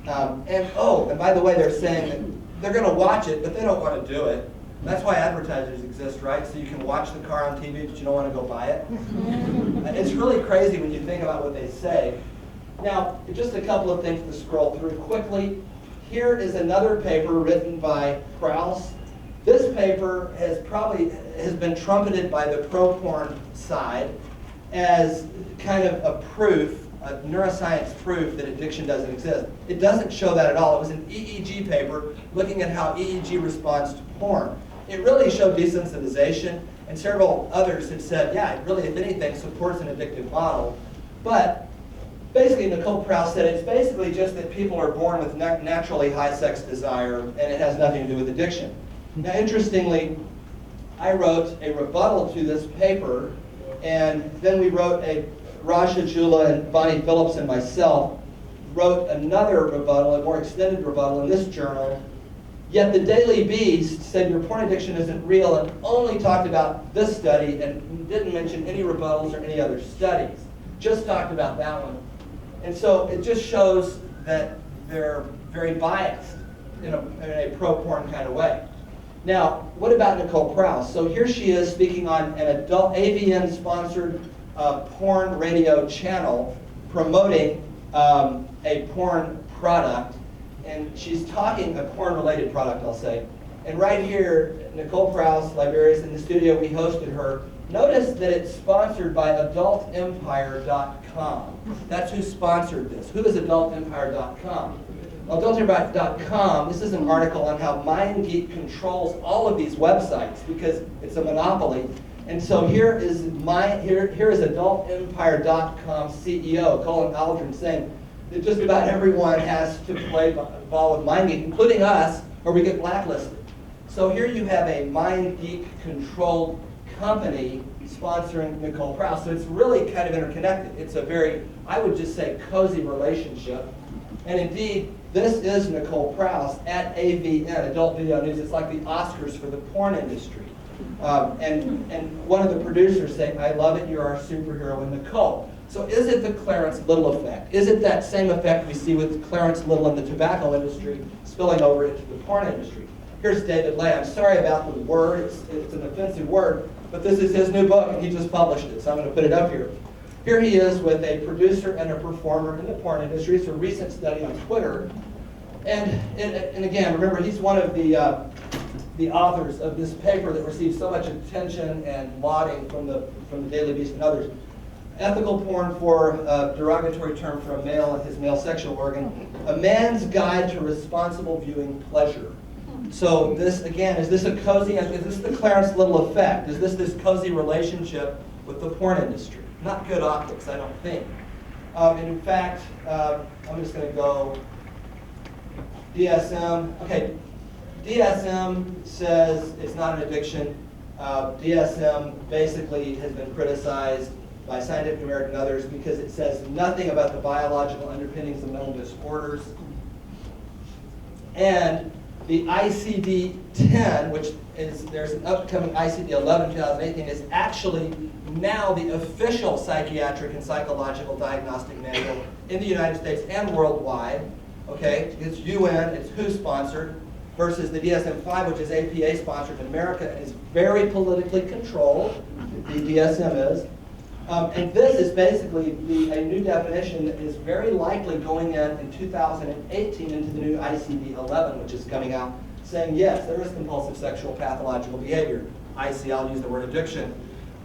And by the way, they're saying that they're going to watch it, but they don't want to do it. That's why advertisers exist, right? So you can watch the car on TV, but you don't want to go buy it. It's really crazy when you think about what they say. Now, just a couple of things to scroll through quickly. Here is another paper written by Prouse. This paper has been trumpeted by the pro-porn side as kind of a proof, a neuroscience proof that addiction doesn't exist. It doesn't show that at all. It was an EEG paper looking at how EEG responds to porn. It really showed desensitization, and several others had said, yeah, it really, if anything, supports an addictive model. But basically, Nicole Prouse said it's basically just that people are born with naturally high sex desire, and it has nothing to do with addiction. Now, interestingly, I wrote a rebuttal to this paper, and then we wrote Raja Jula and Bonnie Phillips and myself wrote another rebuttal, a more extended rebuttal in this journal. Yet the Daily Beast said your porn addiction isn't real and only talked about this study and didn't mention any rebuttals or any other studies. Just talked about that one. And so it just shows that they're very biased in a pro-porn kind of way. Now, what about Nicole Prouse? So here she is speaking on an adult AVN-sponsored porn radio channel promoting a porn product. And she's talking a porn-related product, I'll say. And right here, Nicole Prouse, librarian in the studio, we hosted her. Notice that it's sponsored by AdultEmpire.com. That's who sponsored this. Who is AdultEmpire.com? Adultery.com, this is an article on how MindGeek controls all of these websites because it's a monopoly. And so here is AdultEmpire.com CEO, Colin Aldrin, saying that just about everyone has to play ball with MindGeek, including us, or we get blacklisted. So here you have a MindGeek-controlled company sponsoring Nicole Proust. So it's really kind of interconnected. It's a very, I would just say, cozy relationship. And indeed, this is Nicole Proust at AVN, Adult Video News. It's like the Oscars for the porn industry. And one of the producers saying, I love it, you're our superhero, Nicole. So is it the Clarence Little effect? Is it that same effect we see with Clarence Little in the tobacco industry spilling over into the porn industry? Here's David Lay. I'm sorry about the word. It's an offensive word, but this is his new book, and he just published it, so I'm going to put it up here. Here he is with a producer and a performer in the porn industry. It's a recent study on Twitter. And again, remember, he's one of the authors of this paper that received so much attention and lauding from the Daily Beast and others. Ethical porn, for a derogatory term for a male and his male sexual organ. A man's guide to responsible viewing pleasure. So this, again, is this a cozy, is this the Clarence Little effect? Is this cozy relationship with the porn industry? Not good optics, I don't think. And in fact, I'm just going to go DSM. Okay, DSM says it's not an addiction. DSM basically has been criticized by Scientific American and others because it says nothing about the biological underpinnings of mental disorders. And the ICD-10, which is, there's an upcoming ICD-11 2018, is actually now the official psychiatric and psychological diagnostic manual in the United States and worldwide. Okay, it's UN, it's WHO sponsored, versus the DSM-5, which is APA sponsored in America and is very politically controlled. The DSM is. And this is basically a new definition that is very likely going in 2018 into the new ICD-11, which is coming out, saying yes, there is compulsive sexual pathological behavior. I'll use the word addiction.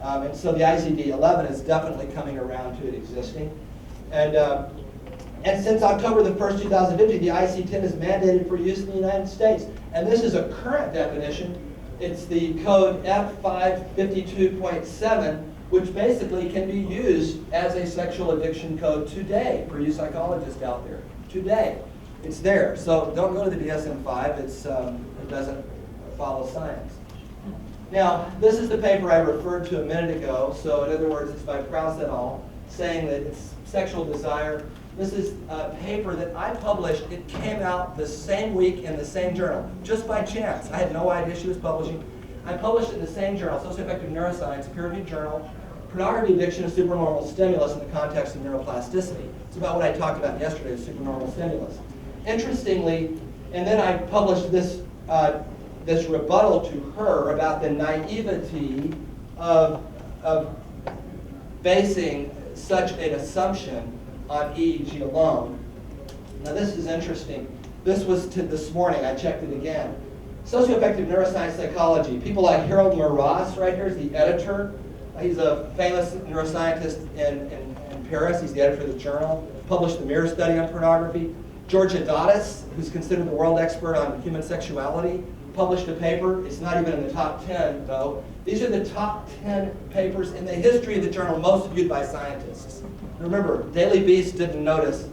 And so the ICD-11 is definitely coming around to it existing. And since October the 1st, 2050, the ICD-10 is mandated for use in the United States. And this is a current definition. It's the code F552.7, which basically can be used as a sexual addiction code today for you psychologists out there. Today. It's there. So don't go to the DSM-5. It doesn't follow science. Now, this is the paper I referred to a minute ago. So in other words, it's by Proust et al., saying that it's sexual desire. This is a paper that I published. It came out the same week in the same journal, just by chance. I had no idea she was publishing. I published it in the same journal, Socioaffective Neuroscience, a peer-reviewed journal, Pornography Addiction, a Supernormal Stimulus in the Context of Neuroplasticity. It's about what I talked about yesterday, supernormal stimulus. Interestingly, and then I published this rebuttal to her about the naivety of basing such an assumption on EEG alone. Now this is interesting. This was this morning, I checked it again. Socioaffective Neuroscience Psychology. People like Harold Maras, right here, is the editor. He's a famous neuroscientist in Paris. He's the editor of the journal. Published the Mirror Study on Pornography. George Adotis, who's considered the world expert on human sexuality, published a paper. It's not even in the top 10, though. These are the top 10 papers in the history of the journal most viewed by scientists. Remember, Daily Beast didn't notice.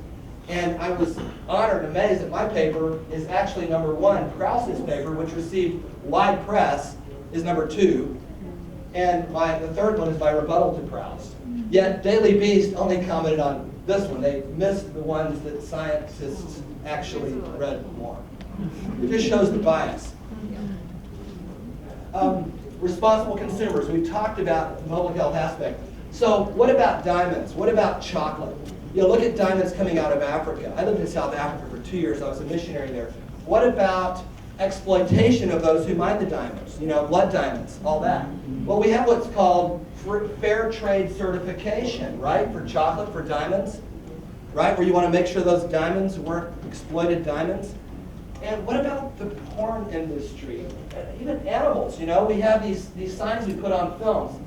And I was honored and amazed that my paper is actually number 1. Proust's paper, which received wide press, is number 2. And the third one is by rebuttal to Proust. Yet Daily Beast only commented on this one. They missed the ones that scientists actually read more. It just shows the bias. Responsible consumers. We've talked about the public health aspect. So what about diamonds? What about chocolate? You know, look at diamonds coming out of Africa. I lived in South Africa for 2 years. I was a missionary there. What about exploitation of those who mine the diamonds? You know, blood diamonds, all that. Well, we have what's called fair trade certification, right? For chocolate, for diamonds, right? Where you want to make sure those diamonds weren't exploited diamonds. And what about the porn industry? Even animals, you know, we have these signs we put on films.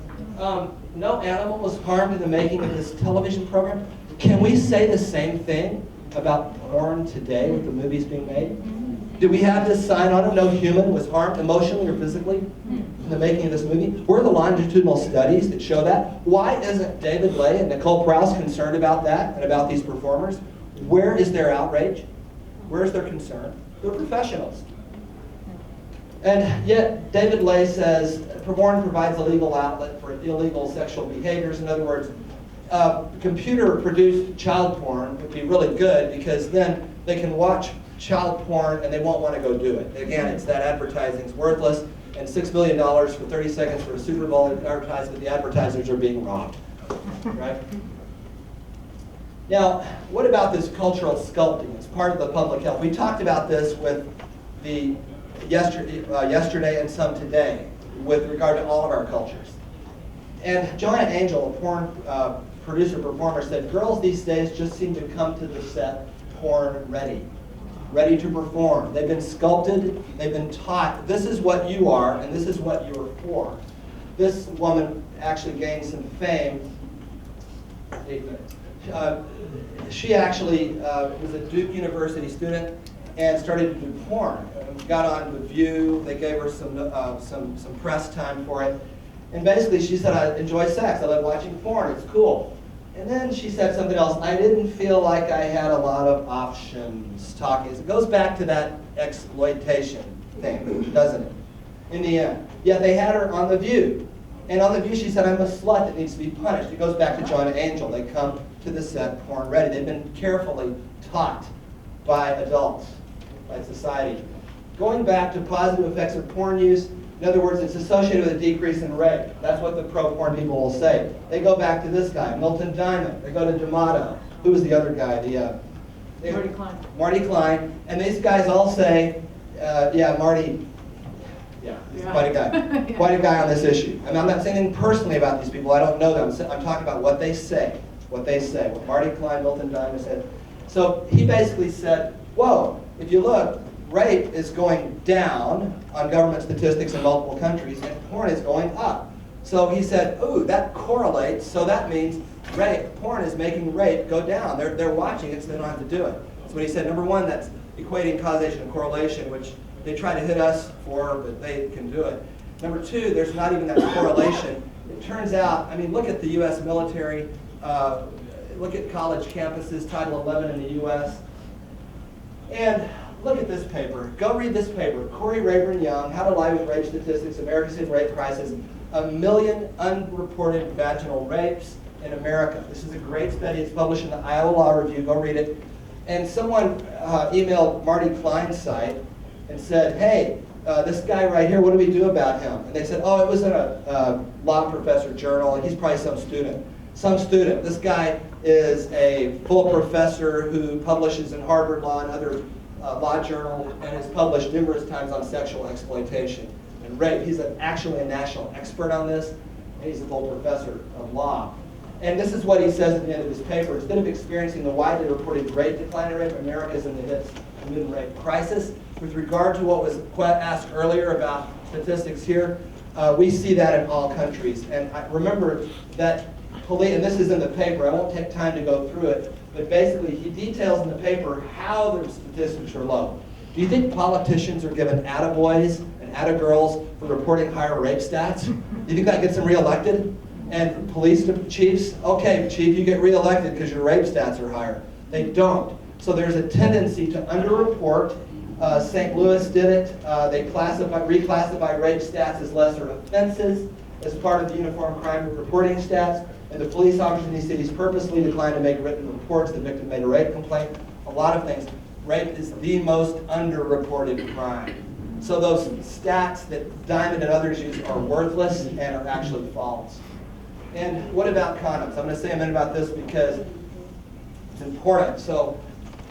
No animal was harmed in the making of this television program. Can we say the same thing about porn today with the movies being made? Do we have this sign on it? No human was harmed emotionally or physically in the making of this movie? Where are the longitudinal studies that show that? Why isn't David Lay and Nicole Prowse concerned about that and about these performers? Where is their outrage? Where is their concern? They're professionals. And yet, David Lay says porn provides a legal outlet for illegal sexual behaviors. In other words, computer-produced child porn would be really good because then they can watch child porn and they won't want to go do it. Again, it's that advertising's worthless, and $6 million for 30 seconds for a Super Bowl advertisement, the advertisers are being robbed, right? Now, what about this cultural sculpting as part of the public health? We talked about this with the yesterday and some today with regard to all of our cultures. And Joanna Angel, a porn producer performer, said girls these days just seem to come to the set porn ready to perform. They've been sculpted, they've been taught, this is what you are and this is what you are for. This woman actually gained some fame. She actually was a Duke University student and started to do porn. Got on The View, they gave her some press time for it. And basically she said, I enjoy sex, I love watching porn, it's cool. And then she said something else, I didn't feel like I had a lot of options talking. It goes back to that exploitation thing, doesn't it? In the end. Yet they had her on The View. And on The View she said, I'm a slut that needs to be punished. It goes back to Joanna Angel. They come to the set porn ready. They've been carefully taught by adults, by society. Going back to positive effects of porn use, in other words, it's associated with a decrease in rape. That's what the pro-porn people will say. They go back to this guy, Milton Diamond. They go to D'Amato. Who was the other guy? Marty Klein. Marty Klein. And these guys all say, yeah, Marty, he's quite a guy. Quite a guy on this issue. I mean, I'm not saying anything personally about these people. I don't know them. I'm talking about what they say. What Marty Klein, Milton Diamond said. So he basically said, whoa, if you look, rape is going down on government statistics in multiple countries, and porn is going up. So he said, ooh, that correlates, so that means porn is making rape go down. They're watching it, so they don't have to do it. That's what he said. Number one, that's equating causation and correlation, which they try to hit us for, but they can do it. Number two, there's not even that correlation. It turns out, I mean, look at the U.S. military, look at college campuses, Title 11 in the U.S., and look at this paper. Go read this paper. Corey Rayburn Young, How to Lie with Rape Statistics, America's Hidden Rape Crisis. 1 million unreported vaginal rapes in America. This is a great study. It's published in the Iowa Law Review. Go read it. And someone emailed Marty Klein's site and said, hey, this guy right here, what do we do about him? And they said, oh, it was in a law professor journal, and he's probably some student. This guy is a full professor who publishes in Harvard Law and other law journals and has published numerous times on sexual exploitation and rape. He's actually a national expert on this, and he's a full professor of law. And this is what he says at the end of his paper. Instead of experiencing the widely reported rate decline in rape, America is in the midst of a mid-rape crisis. With regard to what was asked earlier about statistics here, we see that in all countries. And I remember that police, and this is in the paper, I won't take time to go through it, but basically he details in the paper how the statistics are low. Do you think politicians are given attaboys and attagirls for reporting higher rape stats? Do you think that gets them reelected? And police chiefs, okay, chief, you get reelected because your rape stats are higher. They don't. So there's a tendency to underreport. St. Louis did it. They reclassify rape stats as lesser offenses as part of the Uniform Crime Reporting Stats. And the police officers in these cities purposely declined to make written reports. The victim made a rape complaint. A lot of things. Rape is the most underreported crime. So those stats that Diamond and others use are worthless and are actually false. And what about condoms? I'm going to say a minute about this because it's important. So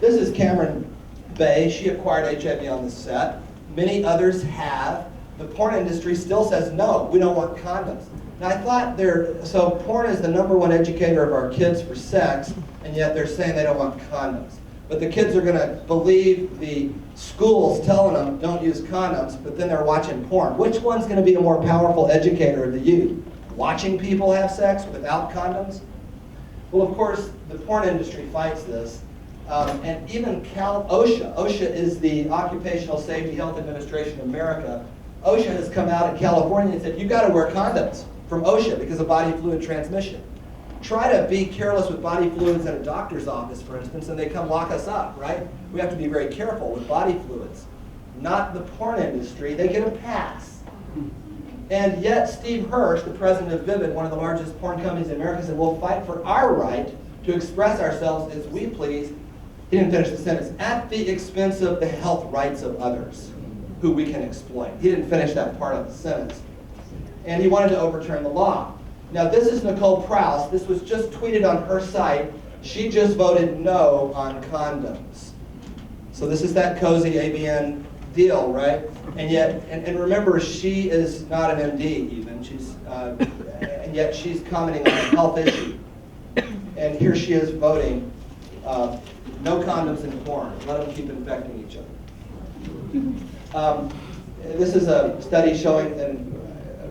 this is Cameron Bay. She acquired HIV on the set. Many others have. The porn industry still says, no, we don't want condoms. Now I thought so porn is the #1 educator of our kids for sex, and yet they're saying they don't want condoms. But the kids are going to believe the schools telling them don't use condoms, but then they're watching porn. Which one's going to be a more powerful educator of the youth? Watching people have sex without condoms? Well, of course, the porn industry fights this. And even OSHA is the Occupational Safety Health Administration of America. OSHA has come out in California and said, you've got to wear condoms from OSHA because of body fluid transmission. Try to be careless with body fluids at a doctor's office, for instance, and they come lock us up, right? We have to be very careful with body fluids. Not the porn industry, they get a pass. And yet Steve Hirsch, the president of Vivid, one of the largest porn companies in America, said, we'll fight for our right to express ourselves as we please. He didn't finish the sentence. At the expense of the health rights of others who we can exploit. He didn't finish that part of the sentence. And he wanted to overturn the law. Now this is Nicole Prouse. This was just tweeted on her site. She just voted no on condoms. So this is that cozy ABN deal, right? And yet, and remember, she is not an MD even. And yet she's commenting on a health issue. And here she is voting no condoms in porn. Let them keep infecting each other. This is a study showing an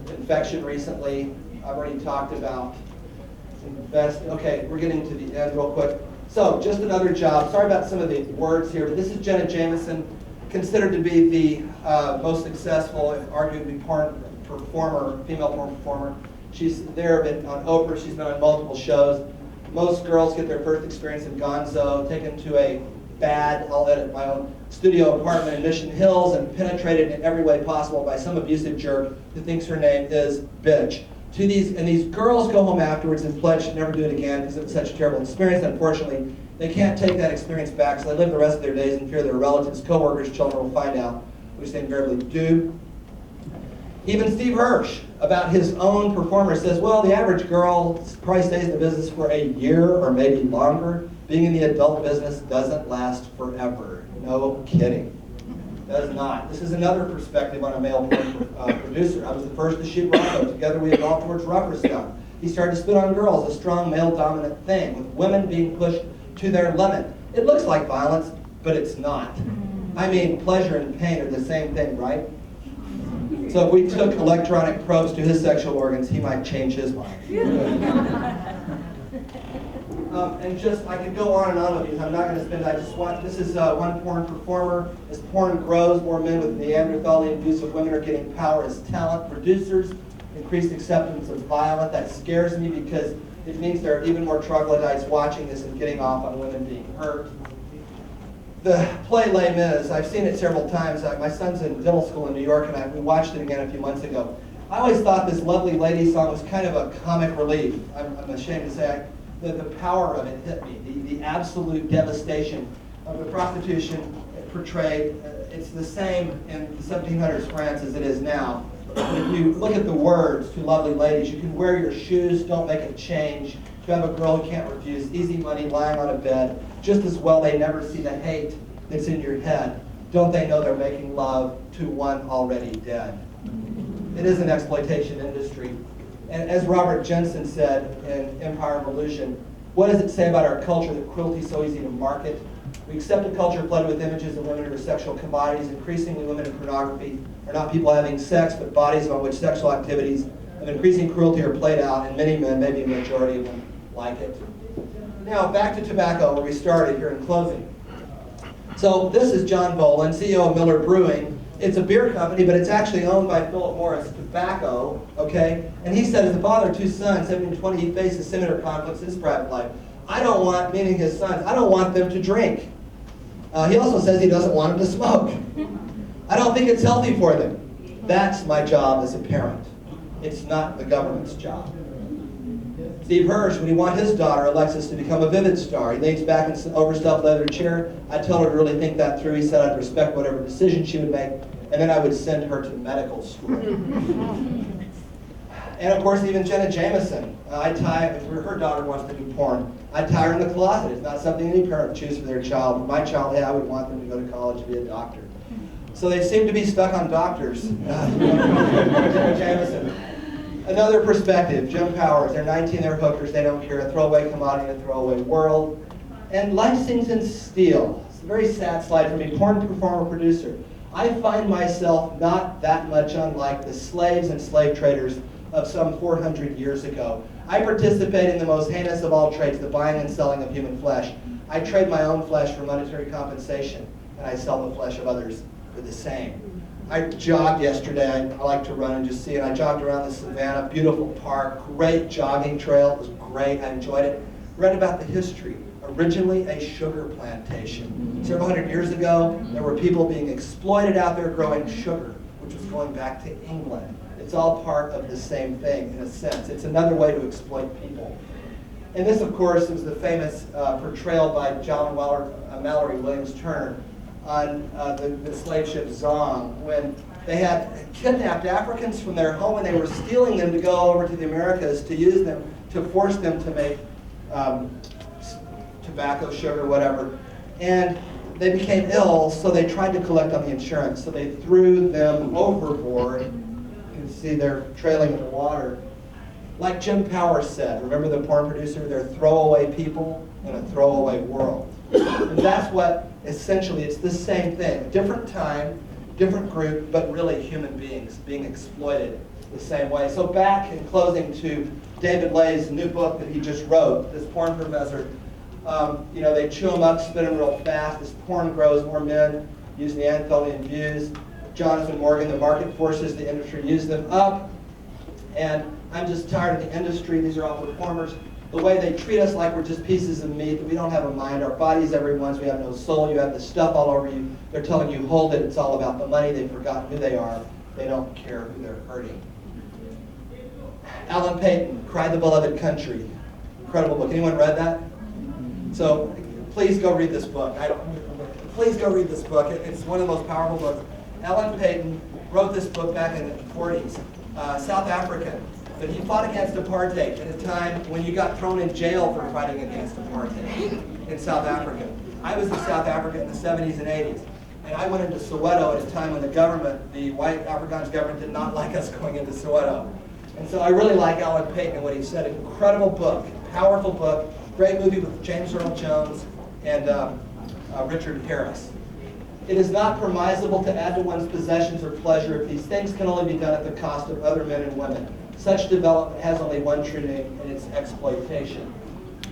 infection recently. I've already talked about okay, we're getting to the end real quick. So, just another job. Sorry about some of the words here, but this is Jenna Jameson, considered to be the most successful, and arguably female porn performer. She's there, been on Oprah, she's been on multiple shows. Most girls get their first experience in Gonzo, taken to a bad, I'll edit my own, studio apartment in Mission Hills and penetrated in every way possible by some abusive jerk who thinks her name is Bitch. These girls go home afterwards and pledge to never do it again because it was such a terrible experience. Unfortunately, they can't take that experience back, so they live the rest of their days in fear their relatives, co-workers, children will find out, which they invariably do. Even Steve Hirsch, about his own performer, says, well, the average girl probably stays in the business for a year or maybe longer. Being in the adult business doesn't last forever. No kidding. Does not. This is another perspective on a male porn producer. I was the first to shoot Rocco. Together we evolved towards rougher stuff. He started to spit on girls, a strong male-dominant thing, with women being pushed to their limit. It looks like violence, but it's not. I mean, pleasure and pain are the same thing, right? So if we took electronic probes to his sexual organs, he might change his mind. And just, I could go on and on with these. I'm not going to spend, this is one porn performer. As porn grows, more men with Neanderthalian abuse of women are getting power as talent producers, increased acceptance of violence. That scares me because it means there are even more troglodytes watching this and getting off on women being hurt. The play Les Mis, I've seen it several times. My son's in dental school in New York, and we watched it again a few months ago. I always thought this Lovely Lady song was kind of a comic relief. I'm ashamed to say the power of it hit me. The absolute devastation of the prostitution portrayed. It's the same in the 1700s France as it is now. If you look at the words to Lovely Ladies, you can wear your shoes, don't make a change. You have a girl who can't refuse, easy money, lying on a bed. Just as well they never see the hate that's in your head. Don't they know they're making love to one already dead? It is an exploitation industry. And as Robert Jensen said in Empire of Illusion, what does it say about our culture that cruelty is so easy to market? We accept a culture flooded with images of women who are sexual commodities. Increasingly, women in pornography are not people having sex, but bodies on which sexual activities of increasing cruelty are played out, and many men, maybe a majority of them, like it. Now, back to tobacco, where we started here in closing. So this is John Boland, CEO of Miller Brewing. It's a beer company, but it's actually owned by Philip Morris Tobacco, okay? And he said, as the father of two sons, 17 and 20, he faces similar conflicts in his private life. I don't want, meaning his sons, I don't want them to drink. He also says he doesn't want them to smoke. I don't think it's healthy for them. That's my job as a parent. It's not the government's job. Steve Hirsch, when he wanted his daughter, Alexis, to become a Vivid star, he leans back in an overstuffed leather chair. I told her to really think that through. He said I'd respect whatever decision she would make, and then I would send her to medical school. And of course, even Jenna Jameson. If her daughter wants to do porn, I'd tie her in the closet. It's not something any parent would choose for their child. For my child, I would want them to go to college and be a doctor. So they seem to be stuck on doctors. Jenna Jameson. Another perspective, Jim Powers, they're 19, they're hookers, they don't care, a throwaway commodity in a throwaway world. And life sings in steel. It's a very sad slide for me, porn performer, producer. I find myself not that much unlike the slaves and slave traders of some 400 years ago. I participate in the most heinous of all trades, the buying and selling of human flesh. I trade my own flesh for monetary compensation, and I sell the flesh of others for the same. I jogged yesterday. I like to run and just see it. I jogged around the savannah, beautiful park, great jogging trail. It was great. I enjoyed it. Read about the history. Originally a sugar plantation. Several hundred years ago, there were people being exploited out there growing sugar, which was going back to England. It's all part of the same thing in a sense. It's another way to exploit people. And this, of course, is the famous portrayal by John Mallory Williams Turner on the slave ship Zong, when they had kidnapped Africans from their home and they were stealing them to go over to the Americas to use them, to force them to make tobacco, sugar, whatever. And they became ill, so they tried to collect on the insurance. So they threw them overboard. You can see they're trailing in the water. Like Jim Powers said, remember the porn producer? They're throwaway people in a throwaway world. And that's what, essentially, it's the same thing. Different time, different group, but really human beings being exploited the same way. So back in closing to David Lay's new book that he just wrote, this porn professor, they chew them up, spit them real fast. As porn grows, more men use Neanderthalian views. Jonathan Morgan, the market forces the industry use them up. And I'm just tired of the industry. These are all performers. The way they treat us like we're just pieces of meat, that we don't have a mind. Our bodies, everyone's, we have no soul. You have this stuff all over you. They're telling you, hold it. It's all about the money. They've forgotten who they are. They don't care who they're hurting. Alan Payton, Cry the Beloved Country. Incredible book. Anyone read that? So please go read this book. Please go read this book. It's one of the most powerful books. Alan Payton wrote this book back in the 40s. South African. But he fought against apartheid at a time when you got thrown in jail for fighting against apartheid in South Africa. I was in South Africa in the 70s and 80s. And I went into Soweto at a time when the government, the white Afrikaans government, did not like us going into Soweto. And so I really like Alan Payton and what he said. Incredible book, powerful book, great movie with James Earl Jones and Richard Harris. It is not permissible to add to one's possessions or pleasure if these things can only be done at the cost of other men and women. Such development has only one true name, and it's exploitation.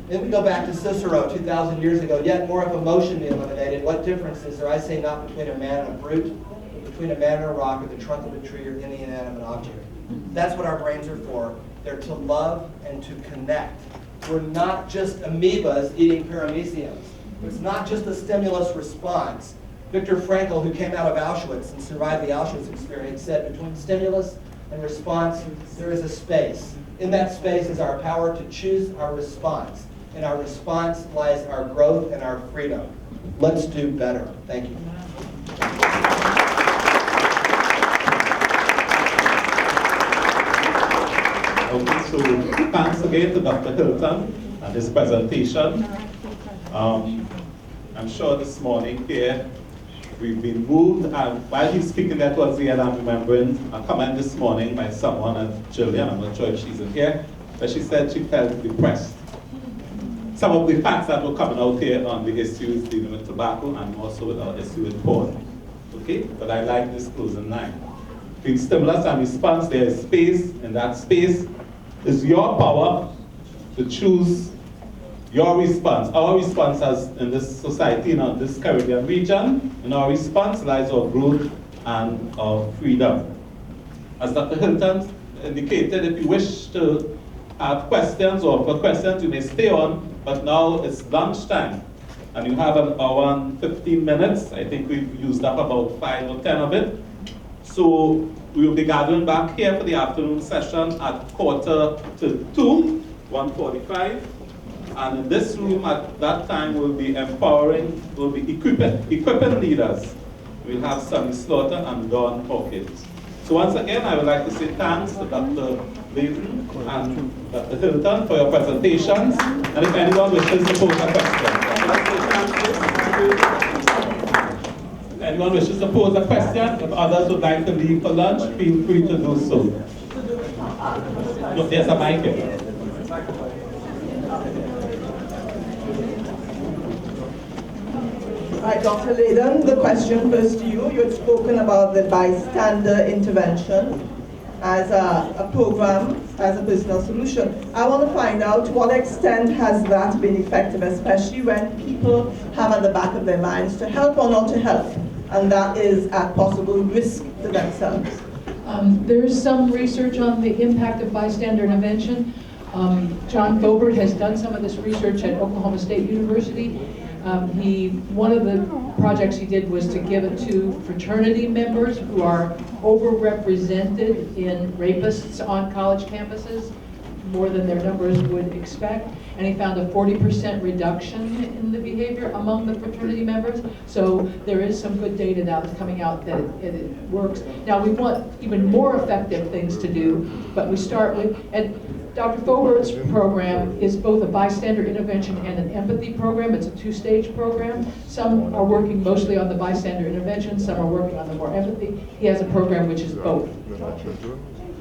Then we go back to Cicero 2,000 years ago. Yet more of emotion be eliminated. What difference is there? I say not between a man and a brute, but between a man and a rock, or the trunk of a tree, or any inanimate object. That's what our brains are for. They're to love and to connect. We're not just amoebas eating parameciums. It's not just a stimulus response. Viktor Frankl, who came out of Auschwitz and survived the Auschwitz experience, said between stimulus and response, there is a space. In that space is our power to choose our response. In our response lies our growth and our freedom. Let's do better. Thank you. Okay, so thanks again to Dr. Hilton and his presentation. I'm sure this morning here we've been moved, and while he's speaking there towards the end, I'm remembering a comment this morning by someone, Jillian, I'm not sure if she's in here, but she said she felt depressed. Some of the facts that were coming out here on the issues dealing with tobacco and also with our issue with porn. Okay, but I like this closing line. Between stimulus and response, there is space. In that space is your power to choose your response. Our response as in this society, in this Caribbean region, in our response lies our growth and our freedom. As Dr. Hilton indicated, if you wish to have questions or for questions, you may stay on, but now it's lunchtime. And you have an hour and 15 minutes. I think we've used up about 5 or 10 of it. So we will be gathering back here for the afternoon session at 1:45. And in this room at that time we'll be empowering, we'll be equipping leaders. We'll have Sammy Slaughter and Dawn Hawkins. So once again, I would like to say thanks to Dr. Layden and Dr. Hilton for your presentations. And if anyone wishes to pose a question. If anyone wishes to pose a question, if others would like to leave for lunch, feel free to do so. Look, there's a mic here. Right, Dr. Layden, the question first to you. You had spoken about the bystander intervention, as a program, as a personal solution. I want to find out to what extent has that been effective, especially when people have at the back of their minds to help or not to help, and that is at possible risk to themselves. There is some research on the impact of bystander intervention. John Bobert has done some of this research at Oklahoma State University. One of the projects he did was to give it to fraternity members who are overrepresented in rapists on college campuses, more than their numbers would expect. And he found a 40% reduction in the behavior among the fraternity members. So there is some good data now that's coming out that it works. Now we want even more effective things to do, but we start with, and Dr. Fobert's program is both a bystander intervention and an empathy program. It's a two-stage program. Some are working mostly on the bystander intervention, some are working on the more empathy. He has a program which is both.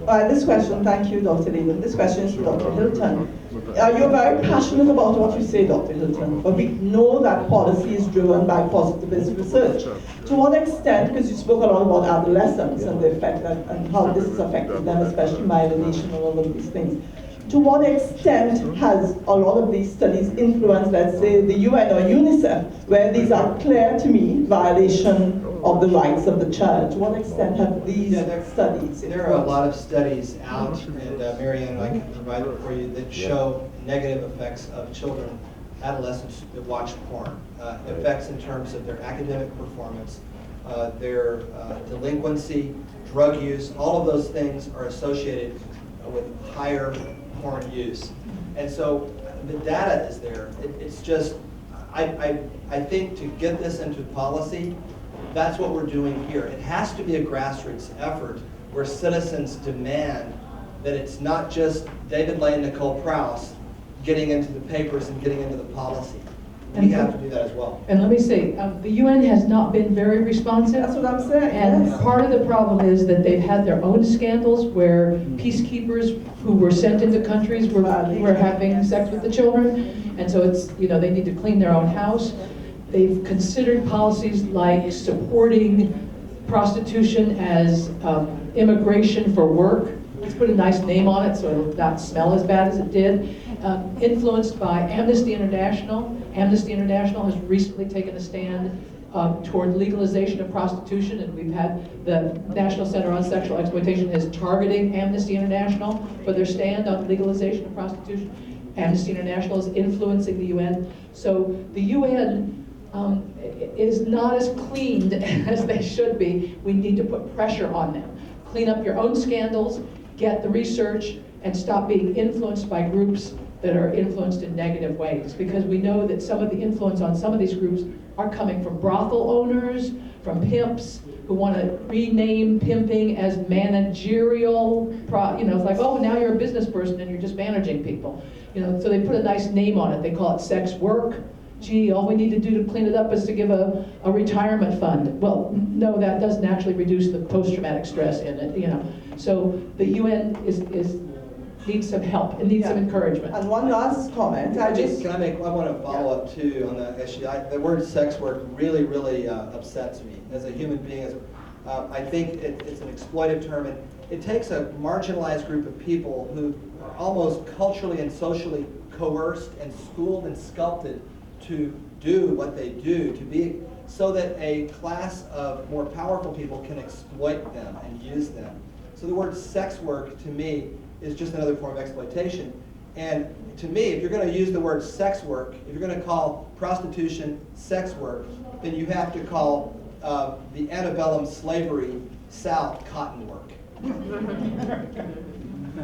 This question, thank you, Dr. Layden. This question is to Dr. Hilton. You're very passionate about what you say, Dr. Hilton, but we know that policy is driven by positivist research. To what extent, because you spoke a lot about adolescents and the effect and how this has affected them, especially myelination and all of these things, to what extent has a lot of these studies influenced, let's say, the UN or UNICEF, where these are clear to me violation of the rights of the child? To what extent have these studies? There are a lot of studies out, and Marianne, I can provide them for you, that show negative effects of children, adolescents that watch porn. Effects in terms of their academic performance, their delinquency, drug use, all of those things are associated with higher porn use. And so the data is there. It's just, I think to get this into policy, that's what we're doing here. It has to be a grassroots effort where citizens demand that it's not just David Lay and Nicole Prouse getting into the papers and getting into the policy. We have to do that as well. And let me say, the UN has not been very responsive. That's what I'm saying. And yes. part of the problem is that they've had their own scandals where peacekeepers who were sent into countries were having sex with the children. And so it's, they need to clean their own house. They've considered policies like supporting prostitution as immigration for work. Let's put a nice name on it so it'll not smell as bad as it did. Influenced by Amnesty International. Amnesty International has recently taken a stand toward legalization of prostitution, and we've had the National Center on Sexual Exploitation is targeting Amnesty International for their stand on legalization of prostitution. Amnesty International is influencing the UN. So the UN is not as cleaned as they should be. We need to put pressure on them. Clean up your own scandals, get the research, and stop being influenced by groups that are influenced in negative ways, because we know that some of the influence on some of these groups are coming from brothel owners, from pimps who want to rename pimping as managerial, it's like, oh, now you're a business person and you're just managing people. So they put a nice name on it. They call it sex work. Gee, all we need to do to clean it up is to give a retirement fund. Well, no, that doesn't actually reduce the post-traumatic stress in it, So the UN needs some help. It needs some encouragement. And one last comment. I want to follow up too on that issue. The word sex work really, really upsets me as a human being. I think it's an exploitive term, and it takes a marginalized group of people who are almost culturally and socially coerced and schooled and sculpted to do what they do, to be, so that a class of more powerful people can exploit them and use them. So the word sex work, to me, is just another form of exploitation. And to me, if you're going to use the word sex work, if you're going to call prostitution sex work, then you have to call the antebellum slavery South cotton work.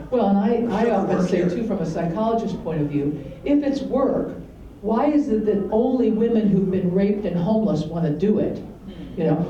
Well, and I often say too, from a psychologist's point of view, if it's work, why is it that only women who've been raped and homeless want to do it?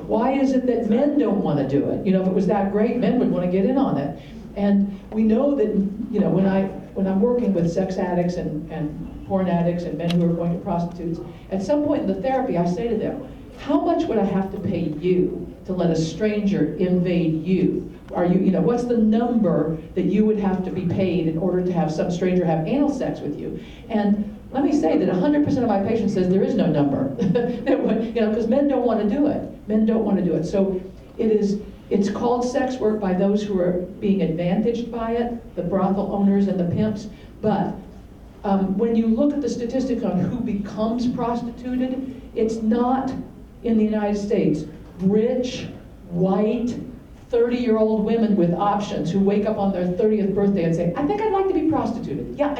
Why is it that men don't want to do it? If it was that great, men would want to get in on it. And we know that, when I'm working with sex addicts and porn addicts and men who are going to prostitutes, at some point in the therapy, I say to them, how much would I have to pay you to let a stranger invade you? Are you, what's the number that you would have to be paid in order to have some stranger have anal sex with you? And let me say that 100% of my patients says there is no number, because men don't want to do it. Men don't want to do it. So it is It's called sex work by those who are being advantaged by it, the brothel owners and the pimps, but when you look at the statistics on who becomes prostituted, it's not in the United States rich, white, 30-year-old women with options who wake up on their 30th birthday and say, I think I'd like to be prostituted. Yeah,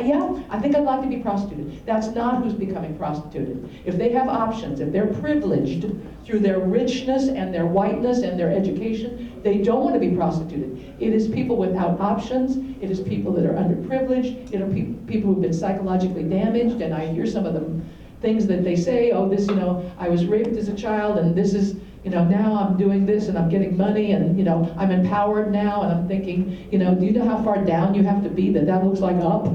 I think I'd like to be prostituted. That's not who's becoming prostituted. If they have options, if they're privileged through their richness and their whiteness and their education, they don't want to be prostituted. It is people without options. It is people that are underprivileged. It are people who've been psychologically damaged, and I hear some of the things that they say, oh, this, I was raped as a child, and this is, now I'm doing this and I'm getting money and, I'm empowered now, and I'm thinking, do you know how far down you have to be that looks like up?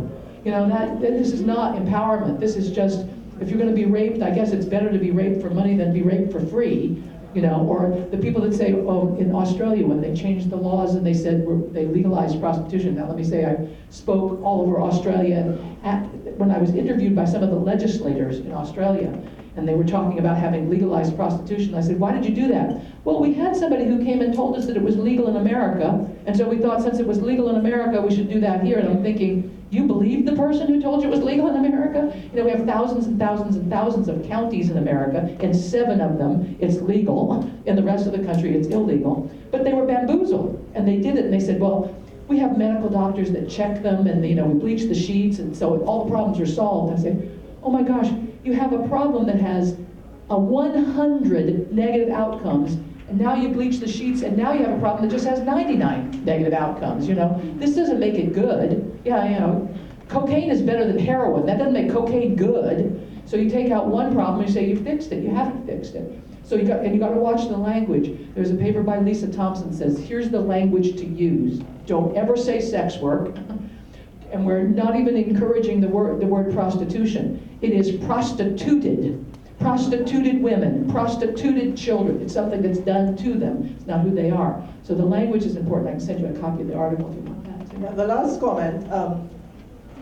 This is not empowerment. This is just, if you're going to be raped, I guess it's better to be raped for money than be raped for free. Or the people that say, oh, in Australia, when they changed the laws and they said they legalized prostitution. Now, let me say I spoke all over Australia when I was interviewed by some of the legislators in Australia, and they were talking about having legalized prostitution. I said, why did you do that? Well, we had somebody who came and told us that it was legal in America, and so we thought since it was legal in America, we should do that here. And I'm thinking, you believe the person who told you it was legal in America? We have thousands and thousands and thousands of counties in America. In 7 of them, it's legal. In the rest of the country, it's illegal. But they were bamboozled, and they did it, and they said, well, we have medical doctors that check them, and we bleach the sheets, and so all the problems are solved. I say, oh my gosh, you have a problem that has a 100 negative outcomes, and now you bleach the sheets, and now you have a problem that just has 99 negative outcomes. This doesn't make it good. Yeah, cocaine is better than heroin. That doesn't make cocaine good. So you take out one problem and you say you fixed it. You haven't fixed it. So you got to watch the language. There's a paper by Lisa Thompson that says, here's the language to use. Don't ever say sex work. And we're not even encouraging the word prostitution. It is prostituted. Prostituted women, prostituted children. It's something that's done to them. It's not who they are. So the language is important. I can send you a copy of the article if you want that. Yeah, the last comment.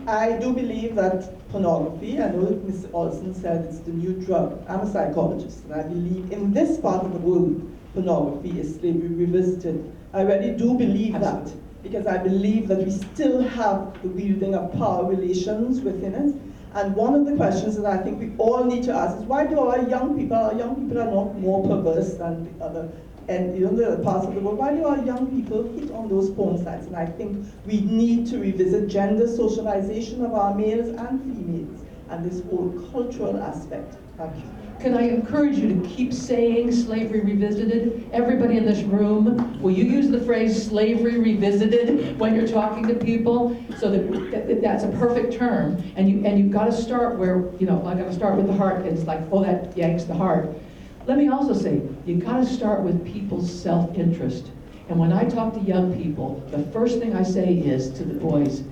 I do believe that pornography, I know that Mr. Olson said it's the new drug. I'm a psychologist, and I believe in this part of the world, pornography is slavery revisited. I really do believe that, because I believe that we still have the wielding of power relations within it. And one of the questions that I think we all need to ask is, why do our young people are not more perverse than the other, and the other parts of the world, why do our young people hit on those porn sites? And I think we need to revisit gender socialization of our males and females, and this whole cultural aspect. Thank you. Can I encourage you to keep saying slavery revisited? Everybody in this room, will you use the phrase slavery revisited when you're talking to people? So that's a perfect term. And you've got to start where, I got to start with the heart. It's like, oh, that yanks the heart. Let me also say, you've got to start with people's self-interest. And when I talk to young people, the first thing I say is to the boys,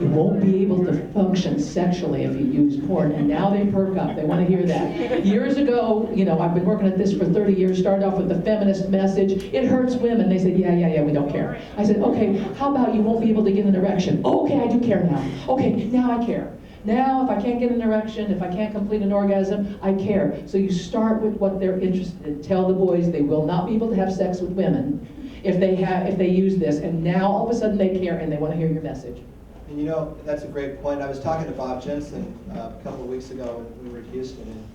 you won't be able to function sexually if you use porn. And now they perk up. They want to hear that. Years ago, I've been working at this for 30 years, started off with the feminist message. It hurts women. They said, yeah, we don't care. I said, okay, how about you won't be able to get an erection? Okay, I do care now. Okay, now I care. Now, if I can't get an erection, if I can't complete an orgasm, I care. So you start with what they're interested in. Tell the boys they will not be able to have sex with women if they use this. And now, all of a sudden, they care and they want to hear your message. And that's a great point. I was talking to Bob Jensen a couple of weeks ago when we were in Houston,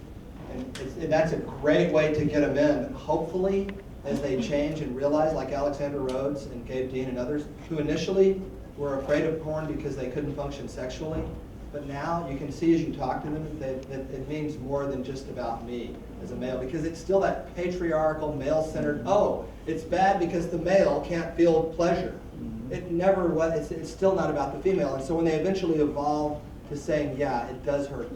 and that's a great way to get them in. Hopefully, as they change and realize, like Alexander Rhodes and Gabe Dean and others, who initially were afraid of porn because they couldn't function sexually, but now you can see as you talk to them that it means more than just about me as a male, because it's still that patriarchal, male-centered, oh, it's bad because the male can't feel pleasure. It never was, it's still not about the female. And so when they eventually evolve to saying, yeah, it does hurt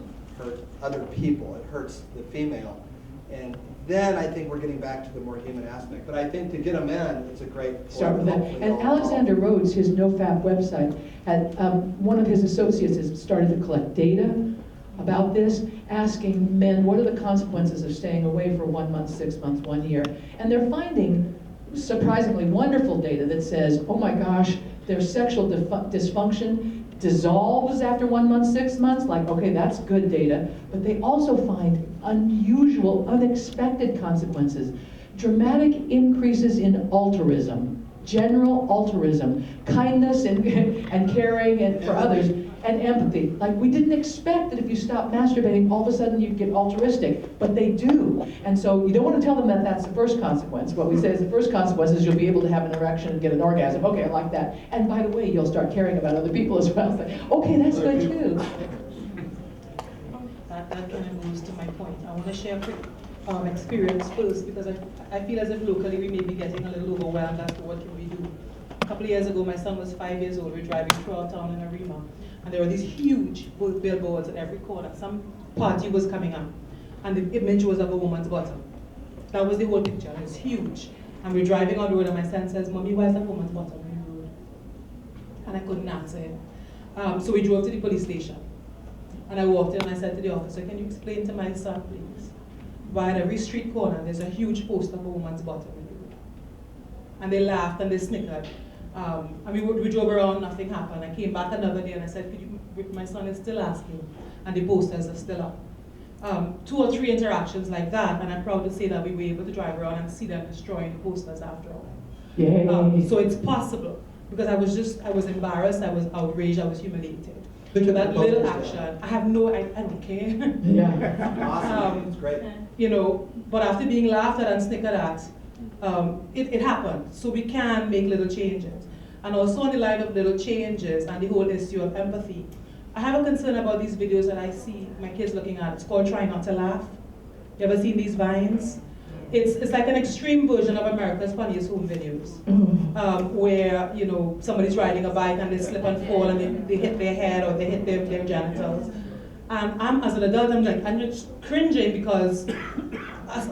other people, it hurts the female, and then I think we're getting back to the more human aspect. But I think to get them in, it's a great point. Start with that. And Alexander Rhodes, his NoFap website, had one of his associates has started to collect data about this, asking men, what are the consequences of staying away for 1 month, 6 months, 1 year? And they're finding surprisingly wonderful data that says, oh my gosh, their sexual dysfunction dissolves after 1 month, 6 months. Like, okay, that's good data. But they also find unusual, unexpected consequences. dramatic increases in altruism, general altruism, kindness and caring and for others, and empathy. Like, we didn't expect that if you stop masturbating, all of a sudden you'd get altruistic, but they do. And so you don't want to tell them that that's the first consequence. What we say is the first consequence is you'll be able to have an erection and get an orgasm. Okay, I like that. And by the way, you'll start caring about other people as well. It's like, okay, that's good too. That kind of goes to my point. I want to share a quick experience first, because I feel as if locally we may be getting a little overwhelmed as to what can we do. A couple of years ago, my son was 5 years old. We were driving through our town in Arima, and there were these huge billboards at every corner. Some party was coming up, and the image was of a woman's bottom. That was the whole picture, and it's huge. And we're driving on the road, and my son says, "Mommy, why is that woman's bottom on the road?" And I couldn't answer him. So we drove to the police station. And I walked in and I said to the officer, "Can you explain to my son, please, why at every street corner there's a huge poster of a woman's bottom in the road?" And they laughed and they snickered. And we drove around, nothing happened. I came back another day and I said, "My son is still asking," and the posters are still up. 2 or 3 interactions like that, and I'm proud to say that we were able to drive around and see them destroying the posters after all. Yay. So it's possible, because I was embarrassed, I was outraged, I was humiliated. Who took That the little posters action, I don't care. Yeah. Awesome, it's great. You know, but after being laughed at and snickered at, it happened. So we can make little changes. And also on the line of little changes and the whole issue of empathy, I have a concern about these videos that I see my kids looking at. It's called Try Not to Laugh. You ever seen these vines? It's like an extreme version of America's Funniest Home Videos, where, you know, somebody's riding a bike and they slip and fall and they hit their head or they hit their genitals. And I'm, as an adult, I'm just cringing because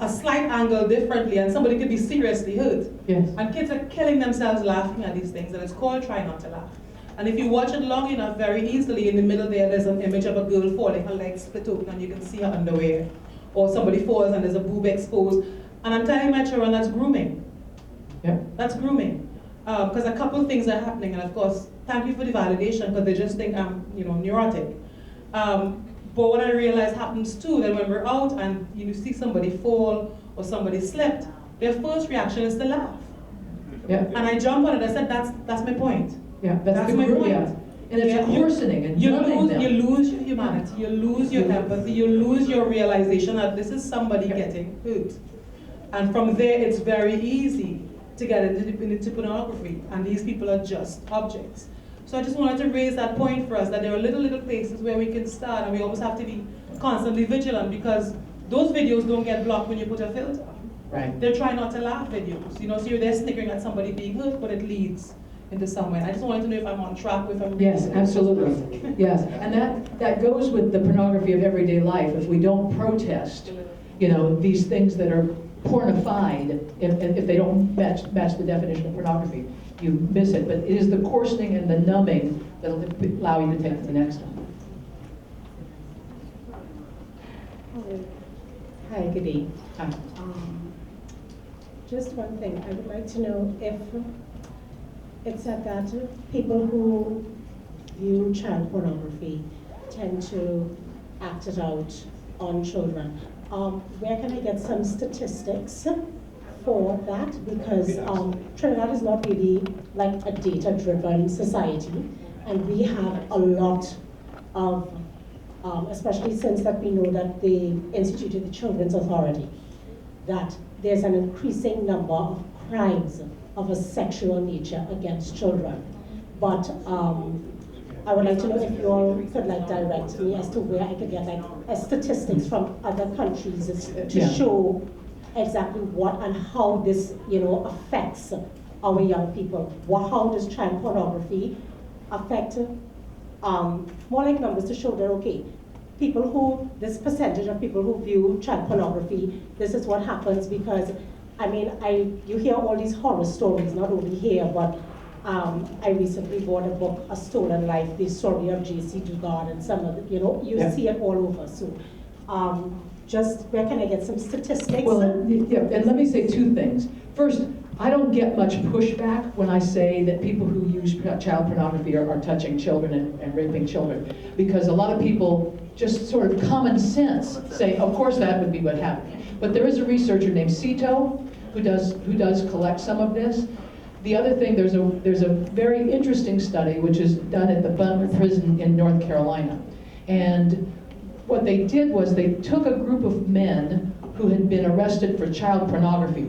a slight angle differently and somebody could be seriously hurt. Yes. And kids are killing themselves laughing at these things, and it's called Try Not to Laugh. And if you watch it long enough, very easily in the middle there's an image of a girl falling, her legs split open and you can see her underwear. Or somebody falls and there's a boob exposed. And I'm telling my children that's grooming. Yep. That's grooming. Because a couple of things are happening, and of course, thank you for the validation, because they just think I'm, you know, neurotic. But what I realize happens too, that when we're out and you see somebody fall or somebody slipped, their first reaction is to laugh. Yeah. And I jump on it, I said, that's my point. Yeah, that's my point. Yeah. And it's coarsening and you numbing them. you lose your humanity, you lose your empathy, you lose your realization that this is somebody getting hurt. And from there, it's very easy to get into pornography, and these people are just objects. So I just wanted to raise that point for us, that there are little places where we can start, and we always have to be constantly vigilant, because those videos don't get blocked when you put a filter. Right. They're trying not to laugh videos. You know, so you're there snickering at somebody being hurt, but it leads into somewhere. I just wanted to know if I'm on track with them. Yes, absolutely. Yes, and that goes with the pornography of everyday life. If we don't protest, you know, these things that are pornified, if they don't match the definition of pornography, you miss it. But it is the coarsening and the numbing that will allow you to take it to the next one. Hi, good evening. Hi. Just one thing, I would like to know if it's said that people who view child pornography tend to act it out on children. Where can I get some statistics for that? Because Trinidad is not really like a data-driven society, and we have a lot of, especially since that we know that they instituted the Children's Authority, that there's an increasing number of crimes of a sexual nature against children. But I would like to know if you all could like direct me as to where I could get like statistics from other countries to show exactly what and how this, you know, affects our young people. How does child pornography affect more like numbers to show that, okay, people who, this percentage of people who view child pornography, this is what happens, because I mean, you hear all these horror stories, not only here, but I recently bought a book, A Stolen Life, the story of J.C. Dugard and some of the, you know, you see it all over. So just where can I get some statistics? Well, and let me say 2 things. First, I don't get much pushback when I say that people who use child pornography are touching children and raping children, because a lot of people just sort of common sense say, of course that would be what happened. But there is a researcher named Cito who does collect some of this. The other thing, there's a very interesting study which is done at the Butler Prison in North Carolina. And what they did was they took a group of men who had been arrested for child pornography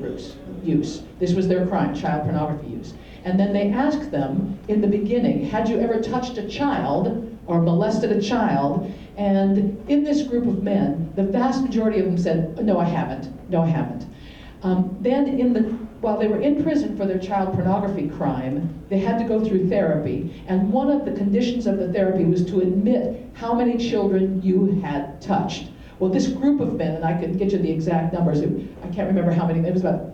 use. This was their crime, child pornography use. And then they asked them in the beginning, had you ever touched a child or molested a child? And in this group of men, the vast majority of them said, no, I haven't. No, I haven't. While they were in prison for their child pornography crime, they had to go through therapy. And one of the conditions of the therapy was to admit how many children you had touched. Well, this group of men, and I can get you the exact numbers, I can't remember how many, it was about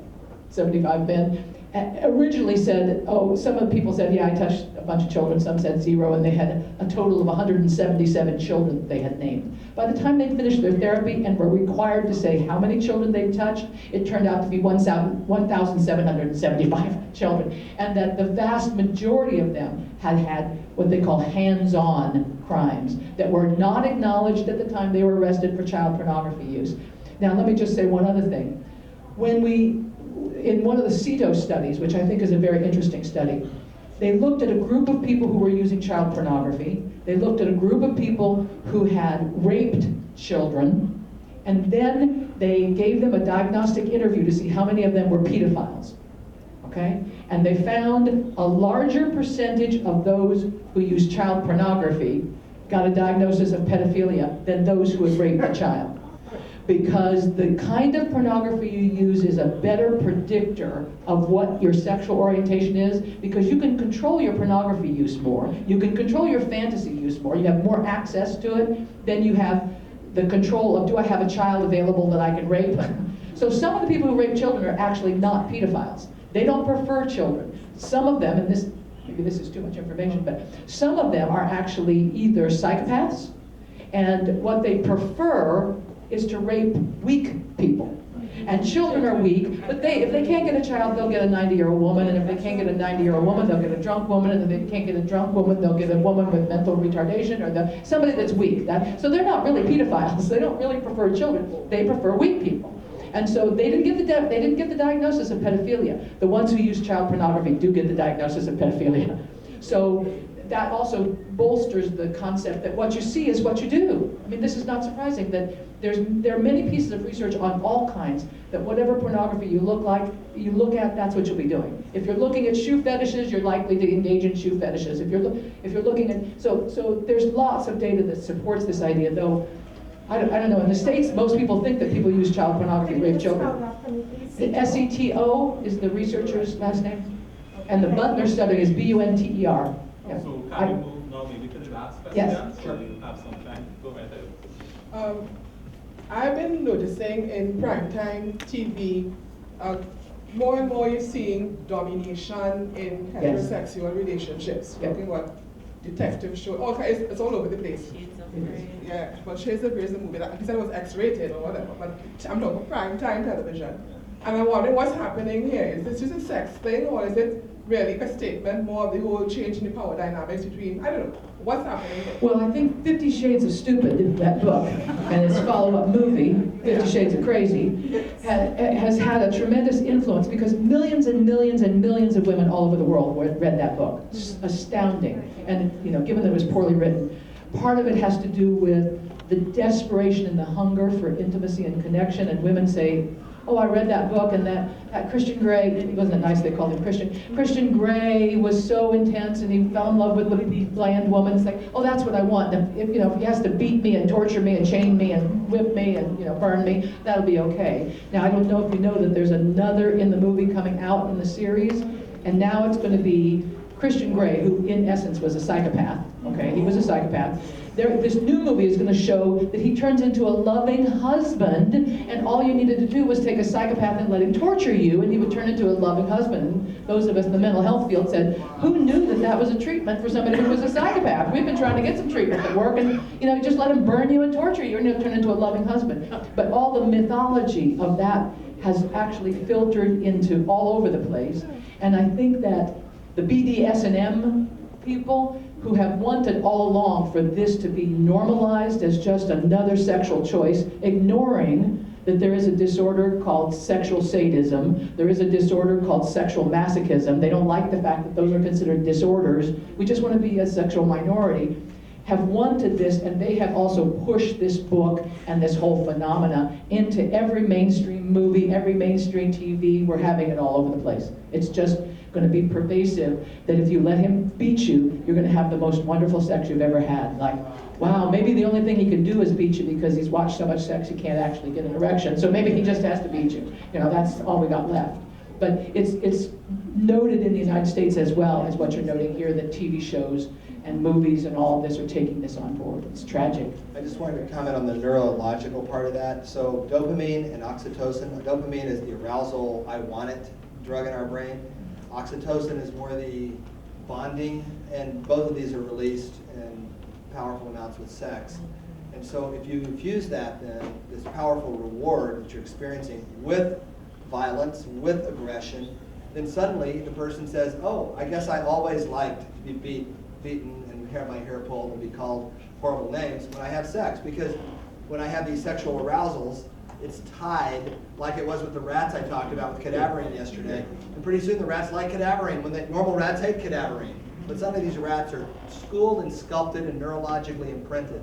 75 men, originally said, some of the people said, yeah, I touched a bunch of children, some said 0, and they had a total of 177 children that they had named. By the time they finished their therapy and were required to say how many children they'd touched, it turned out to be 1,775 children, and that the vast majority of them had what they call hands-on crimes that were not acknowledged at the time they were arrested for child pornography use. Now, let me just say one other thing. In one of the CETO studies, which I think is a very interesting study, they looked at a group of people who were using child pornography. They looked at a group of people who had raped children, and then they gave them a diagnostic interview to see how many of them were pedophiles. Okay? And they found a larger percentage of those who used child pornography got a diagnosis of pedophilia than those who had raped a child. Because the kind of pornography you use is a better predictor of what your sexual orientation is, because you can control your pornography use more, you can control your fantasy use more, you have more access to it, then you have the control of, do I have a child available that I can rape? So some of the people who rape children are actually not pedophiles. They don't prefer children. Some of them, and maybe this is too much information, but some of them are actually either psychopaths, and what they prefer is to rape weak people. And children are weak, but if they can't get a child, they'll get a 90-year-old woman, and if they can't get a 90-year-old woman, they'll get a drunk woman, and if they can't get a drunk woman, they'll get a woman with mental retardation, or somebody that's weak. So they're not really pedophiles. They don't really prefer children. They prefer weak people. And so they didn't get the diagnosis of pedophilia. The ones who use child pornography do get the diagnosis of pedophilia. So that also bolsters the concept that what you see is what you do. I mean, this is not surprising that there are many pieces of research on all kinds that whatever pornography you look at, that's what you'll be doing. If you're looking at shoe fetishes, you're likely to engage in shoe fetishes. If you're looking at so there's lots of data that supports this idea. Though I don't know, in the States, most people think that people use child pornography to rape children. The SETO is the researcher's last name, and the Butler study is BUNTER. Yeah. So can we move now maybe to the last question? Yes, So you have some time. Go right ahead. I've been noticing in primetime TV, more and more you're seeing domination in heterosexual relationships. Yep. Talking about detective shows, it's all over the place. Yeah, but Shades of Grey is a movie that I said it was X-rated or whatever, but I'm talking primetime television. And I'm wondering what's happening here. Is this just a sex thing, or is it really a statement more of the whole change in the power dynamics between, I don't know, what's happening here? Well, I think 50 Shades of Stupid, that book, and its follow-up movie, 50 Shades of Crazy, has had a tremendous influence because millions and millions and millions of women all over the world read that book. It's astounding. And given that it was poorly written, part of it has to do with the desperation and the hunger for intimacy and connection, and women say, oh, I read that book, and that Christian Grey, wasn't it nice they called him Christian? Christian Grey was so intense, and he fell in love with the bland woman. It's like, oh, that's what I want. If he has to beat me and torture me and chain me and whip me and burn me, that'll be okay. Now, I don't know if you know that there's another in the movie coming out in the series, and now it's going to be Christian Grey, who in essence was a psychopath. Okay, he was a psychopath. This new movie is going to show that he turns into a loving husband, and all you needed to do was take a psychopath and let him torture you, and he would turn into a loving husband. And those of us in the mental health field said, who knew that was a treatment for somebody who was a psychopath? We've been trying to get some treatment that work, and you just let him burn you and torture you, and he'll turn into a loving husband. But all the mythology of that has actually filtered into all over the place, and I think that the BDSM people who have wanted all along for this to be normalized as just another sexual choice, ignoring that there is a disorder called sexual sadism, there is a disorder called sexual masochism. They don't like the fact that those are considered disorders. We just want to be a sexual minority, have wanted this, and they have also pushed this book and this whole phenomena into every mainstream movie, every mainstream TV. We're having it all over the place. It's just going to be pervasive that if you let him beat you, you're going to have the most wonderful sex you've ever had. Like, wow, maybe the only thing he can do is beat you because he's watched so much sex he can't actually get an erection. So maybe he just has to beat you. You know, that's all we got left. But it's noted in the United States as well as what you're noting here, that TV shows and movies and all of this are taking this on board. It's tragic. I just wanted to comment on the neurological part of that. So dopamine and oxytocin. Dopamine is the arousal, I want it drug in our brain. Oxytocin is more the bonding, and both of these are released in powerful amounts with sex. And so if you infuse that, then this powerful reward that you're experiencing with violence, with aggression, then suddenly the person says, oh, I guess I always liked to be beaten and have my hair pulled and be called horrible names when I have sex. Because when I have these sexual arousals, it's tied, like it was with the rats I talked about with cadaverine yesterday. And pretty soon the rats like cadaverine when the normal rats hate cadaverine. But suddenly these rats are schooled and sculpted and neurologically imprinted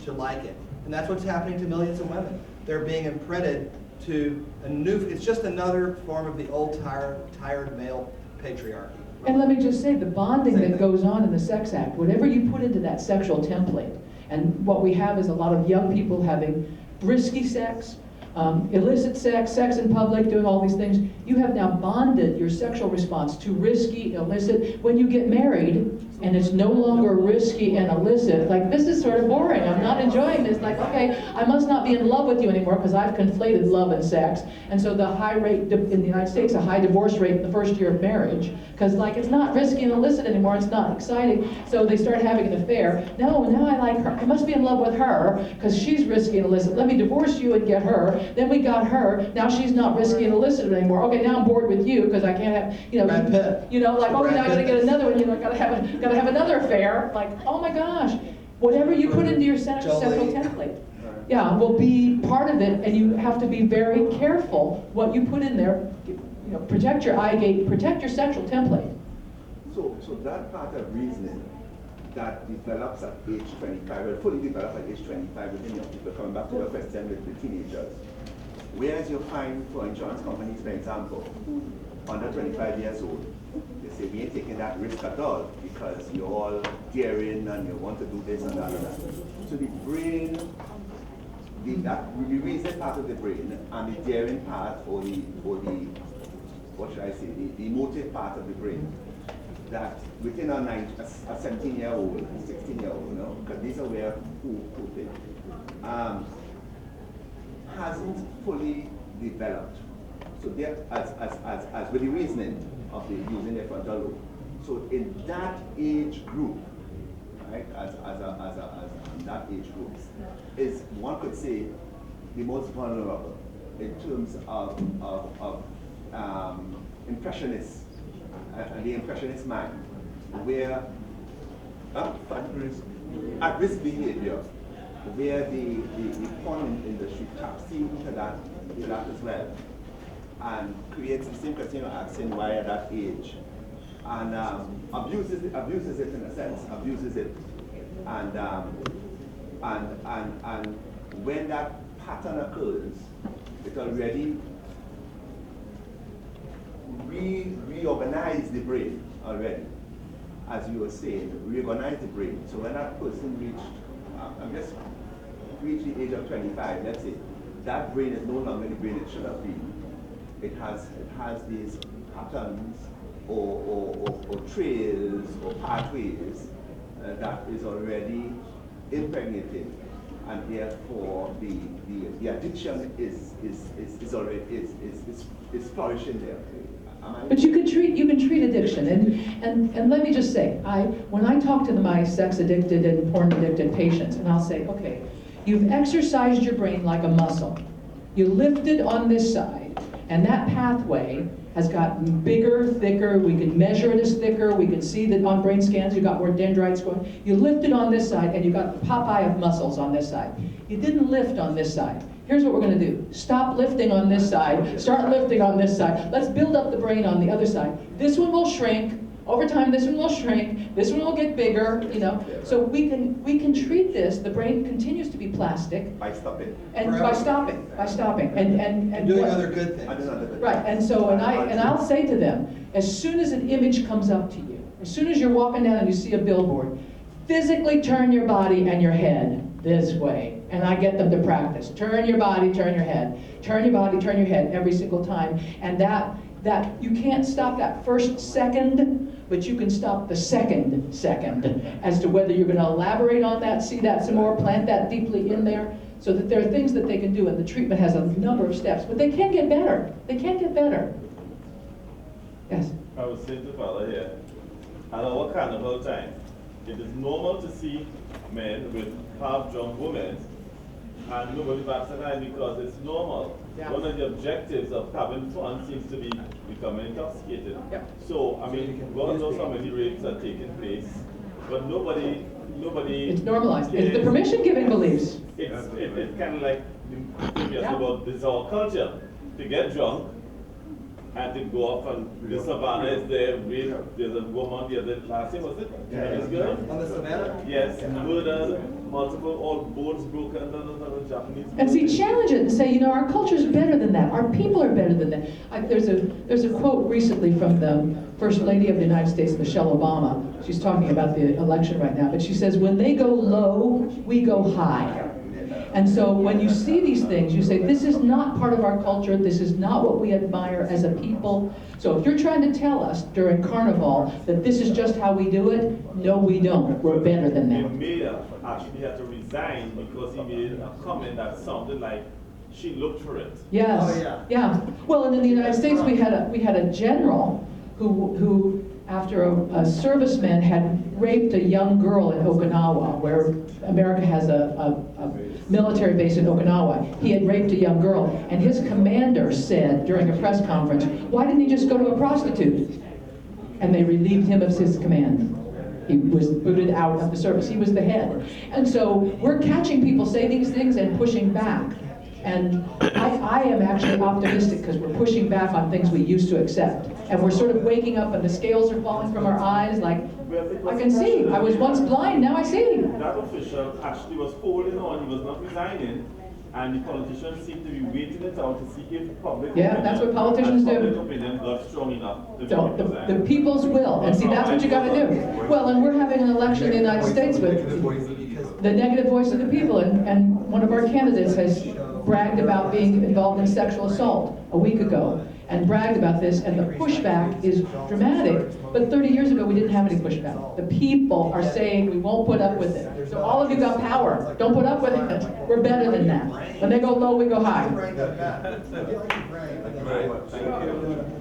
to like it. And that's what's happening to millions of women. They're being imprinted to a new, it's just another form of the old tired male patriarchy. And let me just say, the bonding that goes on in the sex act, whatever you put into that sexual template, and what we have is a lot of young people having risky sex, illicit sex, sex in public, doing all these things. You have now bonded your sexual response to risky, illicit. When you get married, and it's no longer risky and illicit, like, this is sort of boring, I'm not enjoying this, like, okay, I must not be in love with you anymore because I've conflated love and sex. And so the high rate in the United States, a high divorce rate in the first year of marriage, because like, it's not risky and illicit anymore, it's not exciting, so they start having an affair. No, now I like her, I must be in love with her because she's risky and illicit, let me divorce you and get her, then we got her, now she's not risky and illicit anymore, okay, now I'm bored with you because I can't have, you know, like, okay, now I gotta get another one, you know, gotta have another affair, like, oh my gosh, whatever you put into your sexual template, yeah, will be part of it, and you have to be very careful what you put in there. You know, protect your eye gate, protect your sexual template. So that part of reasoning that develops at age 25, will fully develop at age 25 within young people, coming back to your question with the teenagers. Whereas you find for insurance companies, for example, under 25 years old, they say we ain't taking that risk at all because you're all daring and you want to do this and that and that. So the brain, the reason part of the brain and the daring part, or the what should I say, the emotive part of the brain, that within a 17-year-old, 16-year-old, you know, because these are where who think, hasn't fully developed. So there, as with the reasoning of the using the frontal lobe. So in that age group, right, as that age group, is, one could say, the most vulnerable in terms of impressionists, the impressionist mind, where at-risk behavior, where the porn industry taps into that as well, and creates the same question you're asking, why at that age, and abuses it in a sense, and when that pattern occurs, it already reorganize the brain already, as you were saying, reorganize the brain. So when that person reached the age of 25, let's say, that brain is no longer the brain it should have been. It has these patterns or trails or pathways that is already impregnated, and therefore the addiction is already flourishing there. But you can treat addiction, and let me just say, when I talk to my sex addicted and porn addicted patients, and I'll say, okay, you've exercised your brain like a muscle. You lifted on this side, and that pathway has gotten bigger, thicker. We can measure it as thicker. We can see that on brain scans you got more dendrites going. You lifted on this side, and you got the Popeye of muscles on this side. You didn't lift on this side. here's what we're going to do. Stop lifting on this side, start lifting on this side. Let's build up the brain on the other side. This one will shrink. Over time, this one will shrink. This one will get bigger, you know. So we can treat this. The brain continues to be plastic. By stopping. And by stopping. And doing what- other good things. Right, and so, I'll say to them, as soon as an image comes up to you, as soon as you're walking down and you see a billboard, physically turn your body and your head this way. And I get them to practice. Turn your body, turn your head. Turn your body, turn your head every single time. And that you can't stop that first second, but you can stop the second as to whether you're going to elaborate on that, see that some more, plant that deeply in there, so that there are things that they can do, and the treatment has a number of steps, but they can get better. They can get better. Yes? I was saying to Father here, at our carnival time, it is normal to see men with half-drunk women, and nobody bats an eye because it's normal. Yeah. One of the objectives of having fun seems to be becoming intoxicated. Yep. So, I mean, God knows how many rapes are taking place, but nobody. It's normalized. It's the permission-giving beliefs. It's kind of like just Yeah. about this our culture to get drunk and to go off and the savannah is there. There's a woman the other last year, was it? Yeah. Girl? On the savannah? Yes, murdered, multiple, all boats broken, Japanese. And see, challenge it and say, you know, our culture's better than that. Our people are better than that. There's a quote recently from the First Lady of the United States, Michelle Obama. She's talking about the election right now, but she says, when they go low, we go high. And so when you see these things, you say, this is not part of our culture, this is not what we admire as a people. So if you're trying to tell us during Carnival that this is just how we do it, no we don't, we're better than The that. mayor actually had to resign because he made a comment that sounded like she looked for it. Yes, Oh, yeah. Well, and in the United States, we had a general who after a serviceman had raped a young girl in Okinawa, where America has a military base in Okinawa. He had raped a young girl, and his commander said during a press conference, why didn't he just go to a prostitute? And they relieved him of his command. He was booted out of the service. He was the head. And so we're catching people say these things and pushing back. And I am actually optimistic because we're pushing back on things we used to accept. And we're sort of waking up and the scales are falling from our eyes like, I can see. I was once blind, now I see. That official actually was holding on, he was not resigning, and the politicians seemed to be waiting it out to see if public Yeah, that's what politicians do. public opinion got strong enough to So make him resign. the people's will, and see, that's what you gotta do. Well, and we're having an election in the United States with the negative voice of the people, and one of our candidates has bragged about being involved in sexual assault a week ago, and bragged about this, and the pushback is dramatic. But 30 years ago, we didn't have any pushback. The people are saying we won't put up with it. So all of you got power. Don't put up with it. We're better than that. When they go low, we go high. Thank you very much. Thank you.